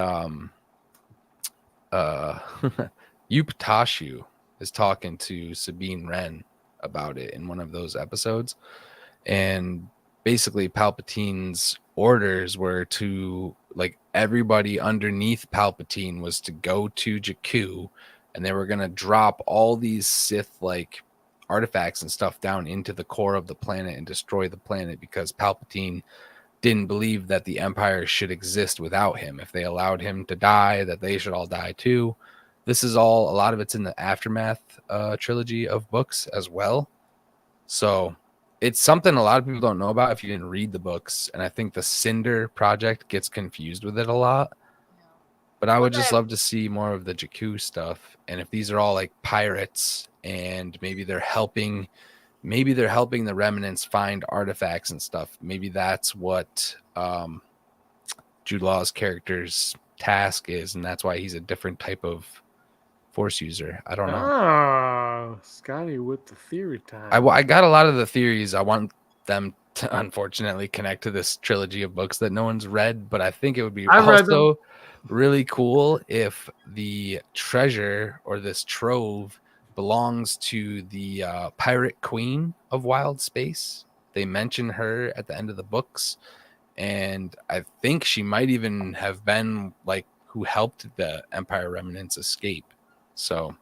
Yuptashu is talking to Sabine Wren about it in one of those episodes. And basically Palpatine's orders were to like everybody underneath Palpatine was to go to Jakku, and they were going to drop all these Sith like artifacts and stuff down into the core of the planet and destroy the planet because Palpatine didn't believe that the Empire should exist without him. If they allowed him to die, that they should all die too. This is all, a lot of it's in the Aftermath trilogy of books as well. So it's something a lot of people don't know about if you didn't read the books. And I think the Cinder project gets confused with it a lot. But I would just love to see more of the Jakku stuff. And if these are all like pirates and maybe they're helping the remnants find artifacts and stuff. Maybe that's what Jude Law's character's task is, and that's why he's a different type of Force user. I don't know. Oh, Scotty with the theory time. I got a lot of the theories. I want them to unfortunately connect to this trilogy of books that no one's read, but I think it would be also really cool if the treasure or this trove belongs to the pirate queen of wild space. They mention her at the end of the books, and I think she might even have been like who helped the Empire remnants escape. So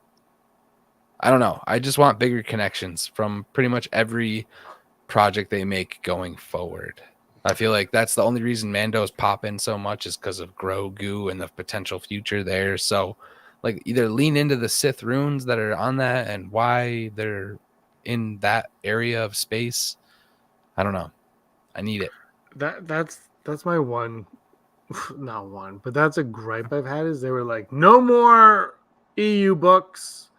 I don't know. I just want bigger connections from pretty much every project they make going forward. I feel like that's the only reason Mando's pop in so much is because of Grogu and the potential future there. So like either lean into the Sith runes that are on that and why they're in that area of space. I don't know. I need it. That's my one not one, but that's a gripe I've had is they were like, no more EU books.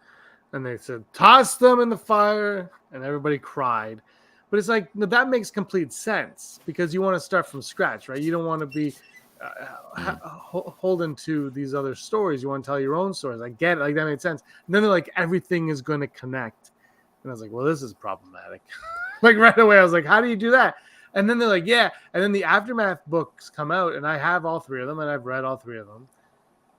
And they said, toss them in the fire. And everybody cried. But it's like, no, that makes complete sense because you want to start from scratch, right? You don't want to be holden to these other stories. You want to tell your own stories. I get it. Like, that made sense. And then they're like, everything is going to connect. And I was like, well, this is problematic. Like, right away, I was like, how do you do that? And then they're like, yeah. And then the Aftermath books come out, and I have all three of them, and I've read all three of them.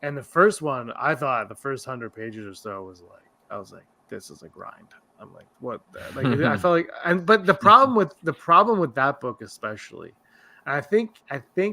And the first one, I thought the first 100 pages or so was like, I was like, this is a grind. I'm like, what? Like, I felt like, but the problem with that book especially, I think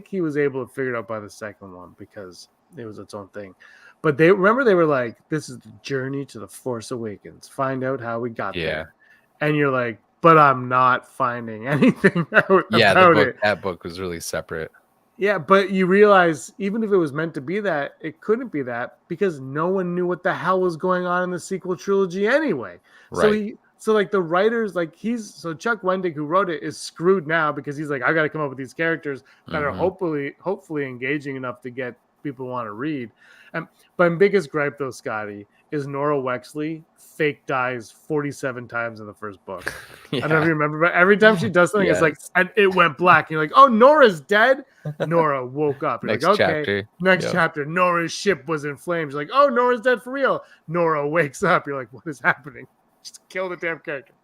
he was able to figure it out by the second one because it was its own thing. But they were like, this is the journey to the Force Awakens. Find out how we got there. And you're like, but I'm not finding anything out about it. That book was really separate. Yeah, but you realize even if it was meant to be that, it couldn't be that because no one knew what the hell was going on in the sequel trilogy anyway. Right. So like the writers, like Chuck Wendig, who wrote it, is screwed now because he's like, I got to come up with these characters that are hopefully engaging enough to get people want to read. But my biggest gripe though, Scotty, is Nora Wexley fake dies 47 times in the first book. I don't know if you remember, but every time she does something, it's like, and it went black. And you're like, oh, Nora's dead. Nora woke up. You're Next like, okay, chapter. next chapter. Nora's ship was in flames. You're like, oh, Nora's dead for real. Nora wakes up. You're like, what is happening? Just kill the damn character.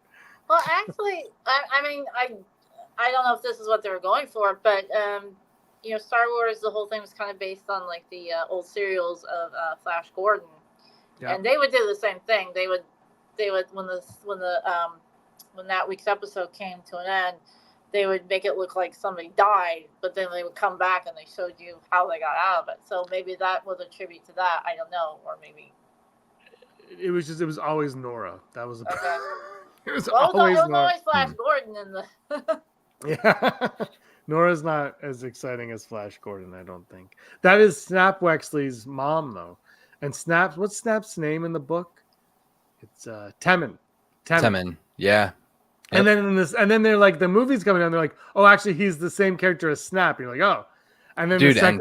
Well, actually, I mean, I don't know if this is what they were going for, but Star Wars, the whole thing was kind of based on like the old serials of Flash Gordon. Yeah. And they would do the same thing. They would when that week's episode came to an end, they would make it look like somebody died, but then they would come back and they showed you how they got out of it. So maybe that was a tribute to that. I don't know, or maybe it was always Nora. That was okay. It was always Flash Gordon in the. Yeah. Nora's not as exciting as Flash Gordon, I don't think. That is Snap Wexley's mom, though. And what's Snap's name in the book? It's Temmin. Temmin, yeah. Yep. And then they're like, the movie's coming out, and they're like, oh, actually, he's the same character as Snap. You're like, oh. And then dude, and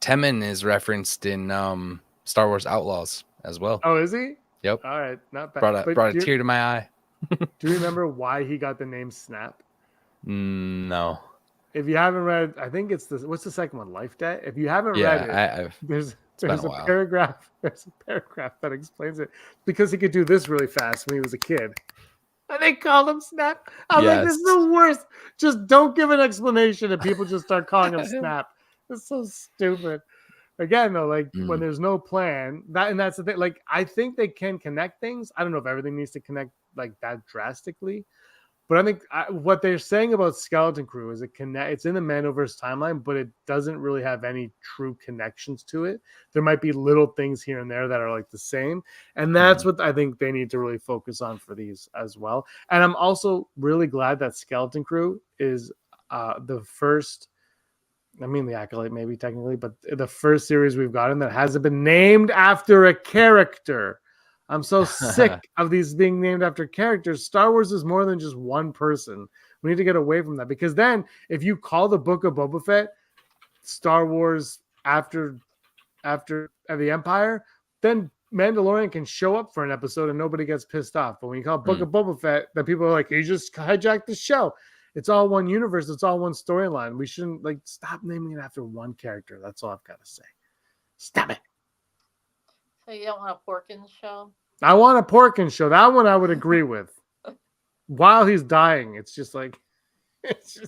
Temmin is referenced in Star Wars Outlaws as well. Oh, is he? Yep. All right, not bad. Brought a tear to my eye. Do you remember why he got the name Snap? No. If you haven't read, I think it's what's the second one? Life Debt? If you haven't read it, there's a paragraph. There's a paragraph that explains it because he could do this really fast when he was a kid. And they called him Snap. I was like, this is the worst. Just don't give an explanation and people just start calling him Snap. It's so stupid. Again, though, like when there's no plan, that's the thing. Like, I think they can connect things. I don't know if everything needs to connect like that drastically. But I think what they're saying about Skeleton Crew is it's in the Mandoverse timeline, but it doesn't really have any true connections to it. There might be little things here and there that are like the same. And that's what I think they need to really focus on for these as well. And I'm also really glad that Skeleton Crew is the first, I mean, the Acolyte maybe technically, but the first series we've gotten that hasn't been named after a character. I'm so sick of these being named after characters. Star Wars is more than just one person. We need to get away from that because then if you call the Book of Boba Fett Star Wars after the Empire, then Mandalorian can show up for an episode and nobody gets pissed off. But when you call Book of Boba Fett, then people are like, you just hijacked the show. It's all one universe. It's all one storyline. We shouldn't stop naming it after one character. That's all I've got to say. Stop it. So you don't want a Porkins show? I want a Porkins show. That one I would agree with. While he's dying, it's just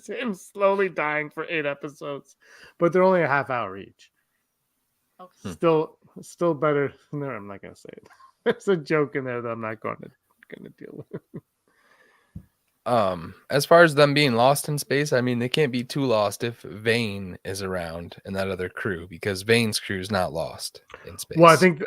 him slowly dying for 8 episodes, but they're only a half hour each. Okay. Still better. No, I'm not gonna say it. There's a joke in there that I'm not going to deal with. As far as them being lost in space, I mean, they can't be too lost if Vane is around and that other crew, because Vane's crew is not lost in space. Well, I think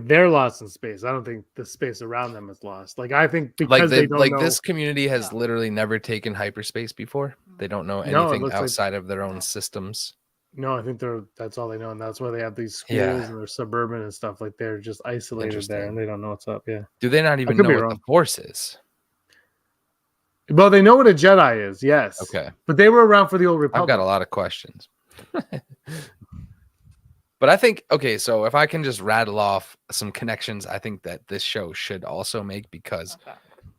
they're lost in space. I don't think the space around them is lost. I think because they don't know. This community has literally never taken hyperspace before. They don't know anything outside of their own systems. No, I think that's all they know, and that's why they have these schools and they're suburban and stuff. Like they're just isolated there, and they don't know what's up. Yeah. Do they not even know what the Force is? Well, they know what a Jedi is, yes. Okay. But they were around for the Old I've Republic. got a lot of questions. But I think, okay, so if I can just rattle off some connections, I think that this show should also make, because Okay.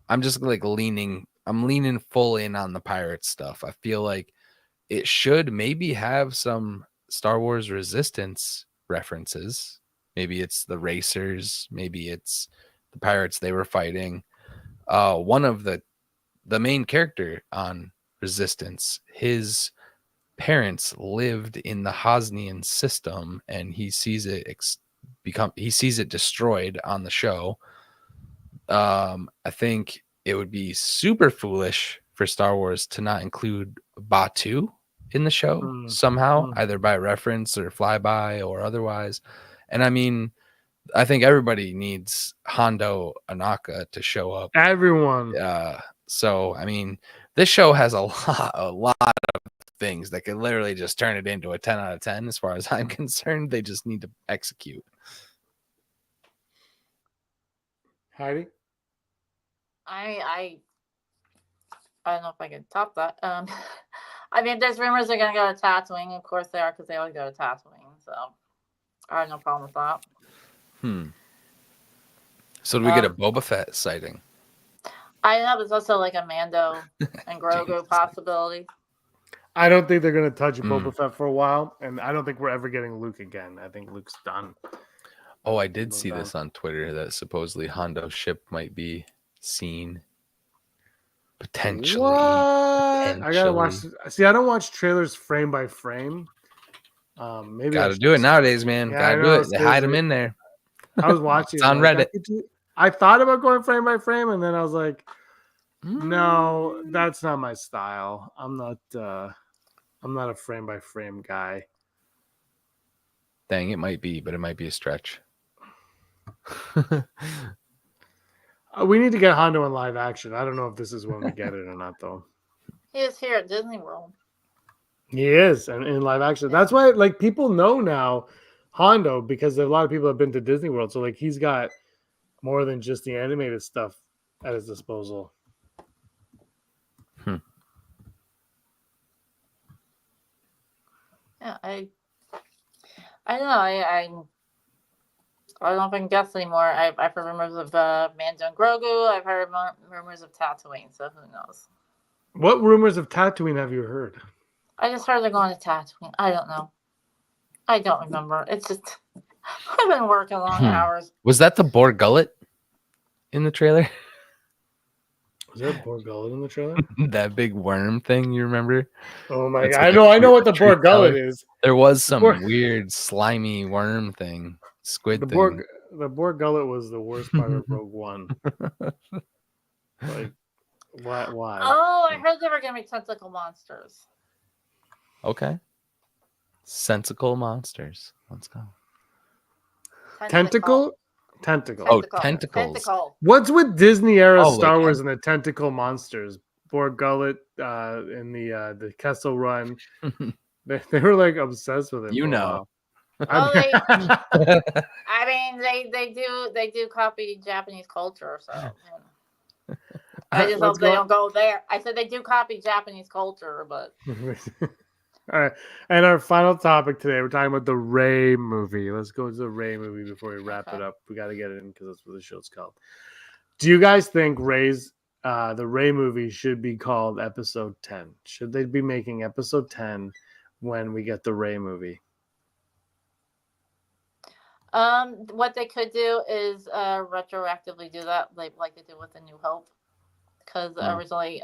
I'm just like I'm leaning full in on the pirate stuff. I feel like it should maybe have some Star Wars Resistance references. Maybe it's the racers, maybe it's the pirates they were fighting. One of the main character on Resistance, his parents lived in the Hosnian system, and he sees it destroyed on the show. I think it would be super foolish for Star Wars to not include Batu in the show somehow, either by reference or flyby or otherwise. And I mean, I think everybody needs Hondo Anaka to show up. Everyone. So I mean, this show has a lot of things that could literally just turn it into a 10 out of 10 as far as I'm concerned. They just need to execute. Heidi? I don't know if I can top that. I mean, there's rumors they're gonna go to Tatooine. Of course they are, because they always go to Tatooine. So I have no problem with that. So do we get a Boba Fett sighting? I know there's also like a Mando and Grogu possibility. I don't think they're going to touch Boba Fett for a while, and I don't think we're ever getting Luke again. I think Luke's done. Oh, I did see this on Twitter that supposedly Hondo's ship might be seen. Potentially. What? I gotta watch. See, I don't watch trailers frame by frame. Maybe gotta do it nowadays, man. Yeah, gotta do it. They hide them in there. I was watching. It's on Reddit. I thought about going frame by frame, and then I was like, no, that's not my style. I'm not a frame by frame guy. Dang, it might be, but it might be a stretch. We need to get Hondo in live action. I don't know if this is when we get it or not, though. He is here at Disney World. He is, and in live action. That's why, like, people know now Hondo, because a lot of people have been to Disney World. So, like, he's got more than just the animated stuff at his disposal. Yeah, I don't know. I don't know if I can guess anymore. I've heard rumors of Mando and Grogu. I've heard rumors of Tatooine. So who knows? What rumors of Tatooine have you heard? I just heard they're going to Tatooine. I don't know. I don't remember. It's just I've been working long hours. Was that the Boar Gullet in the trailer? Was there a Boar Gullet in the trailer? That big worm thing, you remember? Oh my god! I know what the Boar Gullet is. There was some weird slimy worm thing, squid thing. The Boar Gullet was the worst part of Rogue One. Like, why? Oh, I heard they were going to be tentacle monsters. Okay. Sensical monsters. Let's go. Tentacle? Oh, tentacles. Tentacle. What's with Disney era Star Wars and the tentacle monsters? Boar Gullet in the Kessel Run. They were like obsessed with it. You know. I mean, they do copy Japanese culture, so I just hope they don't go there. I said they do copy Japanese culture, but all right. And our final topic today, we're talking about the REY movie. Let's go to the REY movie before we wrap it up. We got to get it in because that's what the show's called. Do you guys think the REY movie should be called Episode 10? Should they be making Episode 10 when we get the REY movie? what they could do is retroactively do that, like they did with A New Hope, because originally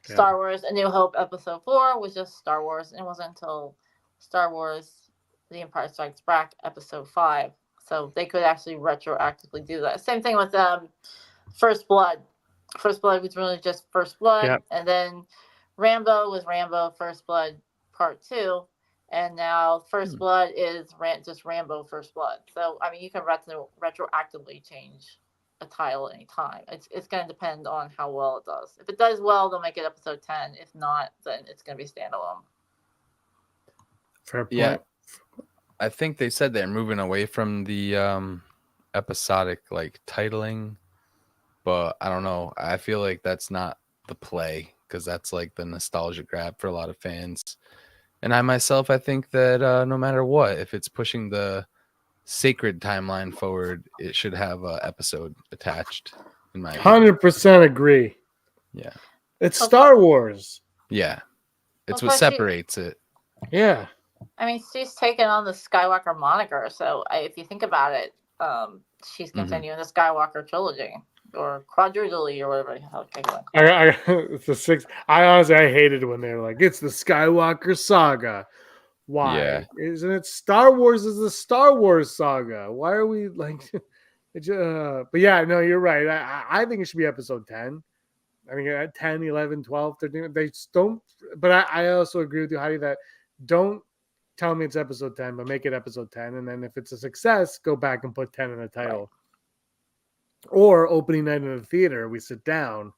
Star Wars A New Hope Episode 4 was just Star Wars, and it wasn't until Star Wars The Empire Strikes Back Episode 5. So they could actually retroactively do that. Same thing with First Blood. First Blood was really just First Blood, and then Rambo was Rambo First Blood Part 2, and now First Blood is just Rambo First Blood. So I mean, you can retroactively change a title at any time. It's going to depend on how well it does. If it does well, they'll make it Episode 10. If not, then it's going to be standalone. Fair point. Yeah, I think they said they're moving away from the episodic like titling, but I don't know. I feel like that's not the play, because that's like the nostalgia grab for a lot of fans. And I myself, I think that no matter what, if it's pushing the sacred timeline forward, it should have an episode attached, in my opinion. 100% agree. Yeah. It's Well, Star Wars. Yeah. It's Well, what plus she- separates it. Yeah. I mean, she's taken on the Skywalker moniker, so if you think about it, she's continuing the Skywalker trilogy or quadrilogy or whatever the hell they call it. It's the six. I honestly, I hated when they were like, it's the Skywalker saga. Why? Yeah. Isn't it Star Wars is the Star Wars saga? Why are we like, but yeah, no, you're right. I think it should be episode 10. I mean, 10, 11, 12, 13, they just don't, but I also agree with you, Heidi, that don't tell me it's episode 10, but make it episode 10. And then if it's a success, go back and put 10 in the title. Right. Or opening night in the theater, we sit down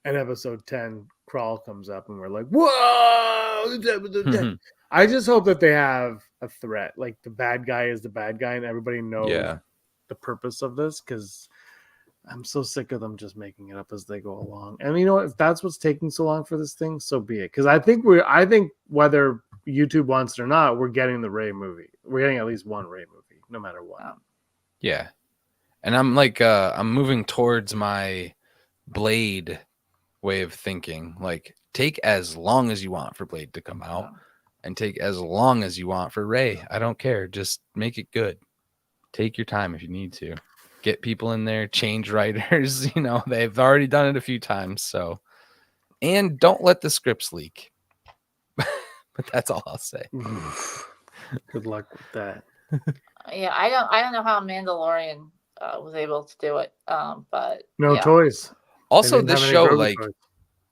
and episode 10 crawl comes up and we're like, whoa, it's episode 10. I just hope that they have a threat. Like the bad guy is the bad guy and everybody knows the purpose of this, because I'm so sick of them just making it up as they go along. And you know what? If that's what's taking so long for this thing, so be it. Because I think whether YouTube wants it or not, we're getting the REY movie. We're getting at least one REY movie, no matter what. Yeah. And I'm like, I'm moving towards my Blade way of thinking. Like, take as long as you want for Blade to come out, and take as long as you want for REY. I don't care. Just make it good. Take your time if you need to. Get people in there, change writers. You know, they've already done it a few times. So, and don't let the scripts leak. But that's all I'll say. Good luck with that. Yeah, I don't know how Mandalorian was able to do it. But no toys. Also, this show, like, toys.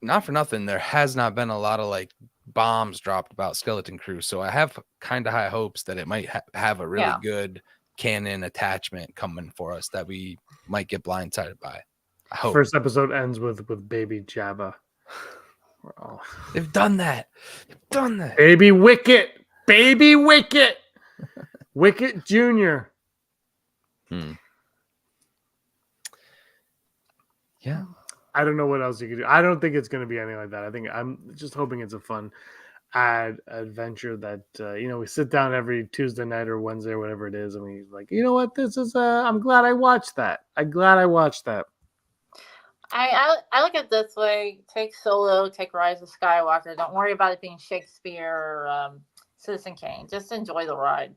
Not for nothing, there has not been a lot of like bombs dropped about Skeleton Crew. So I have kind of high hopes that it might have a really good canon attachment coming for us that we might get blindsided by. I hope. First episode ends with baby Jabba. They've done that. Baby Wicket. Wicket Jr. Yeah. I don't know what else you could do. I don't think it's going to be anything like that. I think I'm just hoping it's a fun adventure that we sit down every Tuesday night or Wednesday or whatever it is, and we like, you know what, this is I'm glad I watched that. I look at it this way: take Solo, take Rise of Skywalker. Don't worry about it being Shakespeare or Citizen Kane. Just enjoy the ride.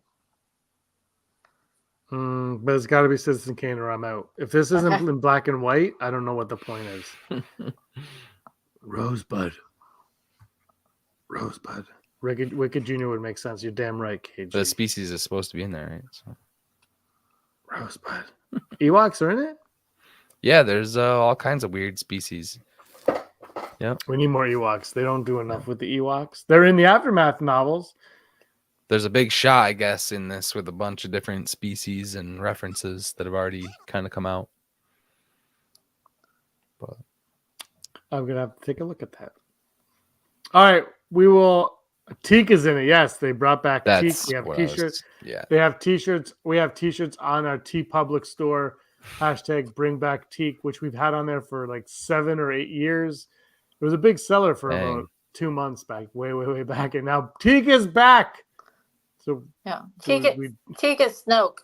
But it's got to be Citizen Kane or I'm out. If this isn't in black and white, I don't know what the point is. Rosebud. Wicked Jr. would make sense. You're damn right, KG. The species is supposed to be in there, right? So. Rosebud. Ewoks are in it? Yeah, there's all kinds of weird species. Yep. We need more Ewoks. They don't do enough with the Ewoks. They're in the Aftermath novels. There's a big shot, I guess, in this with a bunch of different species and references that have already kind of come out. But I'm going to have to take a look at that. All right. We will. Teak is in it. Yes, they brought back Teak. We have T-shirts. Yeah. They have T-shirts. We have T-shirts on our T Public store. # Bring Back Teak, which we've had on there for like 7 or 8 years. It was a big seller for about 2 months back, way back, and now Teak is back. So yeah, Teak is Snoke.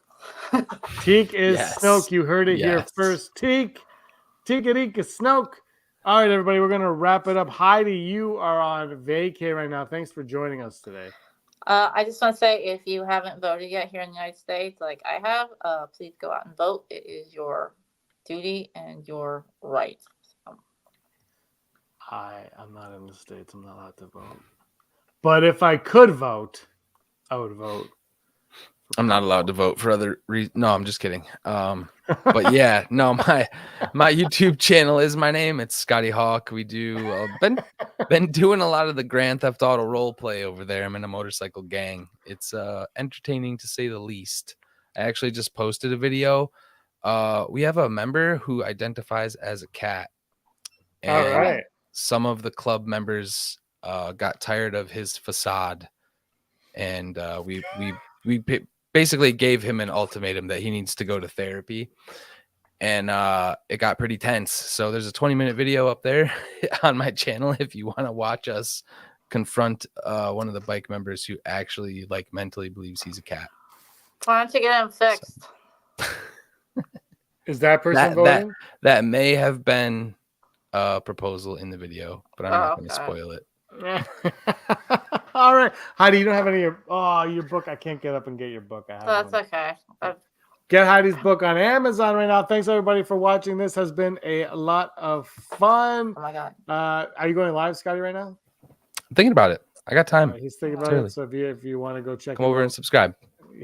Teak is Snoke. You heard it here first. Teak is Snoke. All right, everybody, we're gonna wrap it up. Heidi, you are on vacay right now. Thanks for joining us today. I just want to say, if you haven't voted yet here in the United States, like I have, please go out and vote. It is your duty and your right. I'm not in the States. I'm not allowed to vote. But if I could vote, I would vote. I'm not allowed to vote for other reasons. No, I'm just kidding. But yeah, no, my YouTube channel is my name. It's Scotty Hawk. We do been doing a lot of the Grand Theft Auto role play over there. I'm in a motorcycle gang. It's entertaining to say the least. I actually just posted a video. We have a member who identifies as a cat. And all right. Some of the club members got tired of his facade, and we basically gave him an ultimatum that he needs to go to therapy. and it got pretty tense. So there's a 20-minute video up there on my channel if you want to watch us confront one of the bike members who actually like mentally believes he's a cat. Why don't you get him fixed? Is that person voting? That may have been a proposal in the video, but I'm not going to okay. spoil it. All right, Heidi, you don't have any of your book. I can't get up and get your book. I have That's one. okay. Get Heidi's book on Amazon right now. Thanks everybody for watching. This has been a lot of fun. Oh my god. Are you going live, Scotty, right now? I'm thinking about it. I got time. He's thinking It's about early. it. So if you want to go check Come him over out, and subscribe.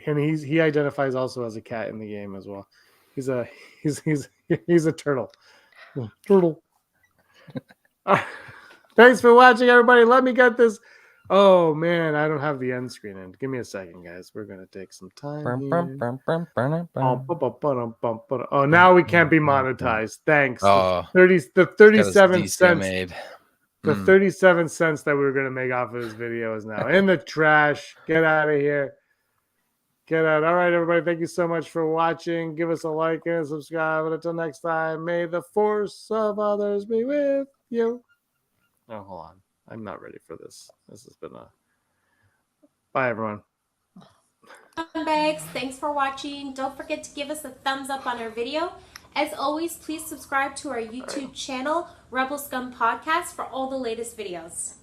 and he identifies also as a cat in the game as well. He's a turtle. Turtle. Thanks for watching, everybody. Let me get this. Oh man, I don't have the end screen in. Give me a second, guys. We're gonna take some time here. Oh, now we can't be monetized. Thanks. Oh, the 37 cents. Made. The 37 cents that we were gonna make off of this video is now in the trash. Get out of here. Get out. All right, everybody. Thank you so much for watching. Give us a like and a subscribe. And until next time, may the force of others be with you. Oh, hold on. I'm not ready for this. This has been a... Bye, everyone. Bags, thanks for watching. Don't forget to give us a thumbs up on our video. As always, please subscribe to our YouTube channel, Rebel Scum Podcast, for all the latest videos.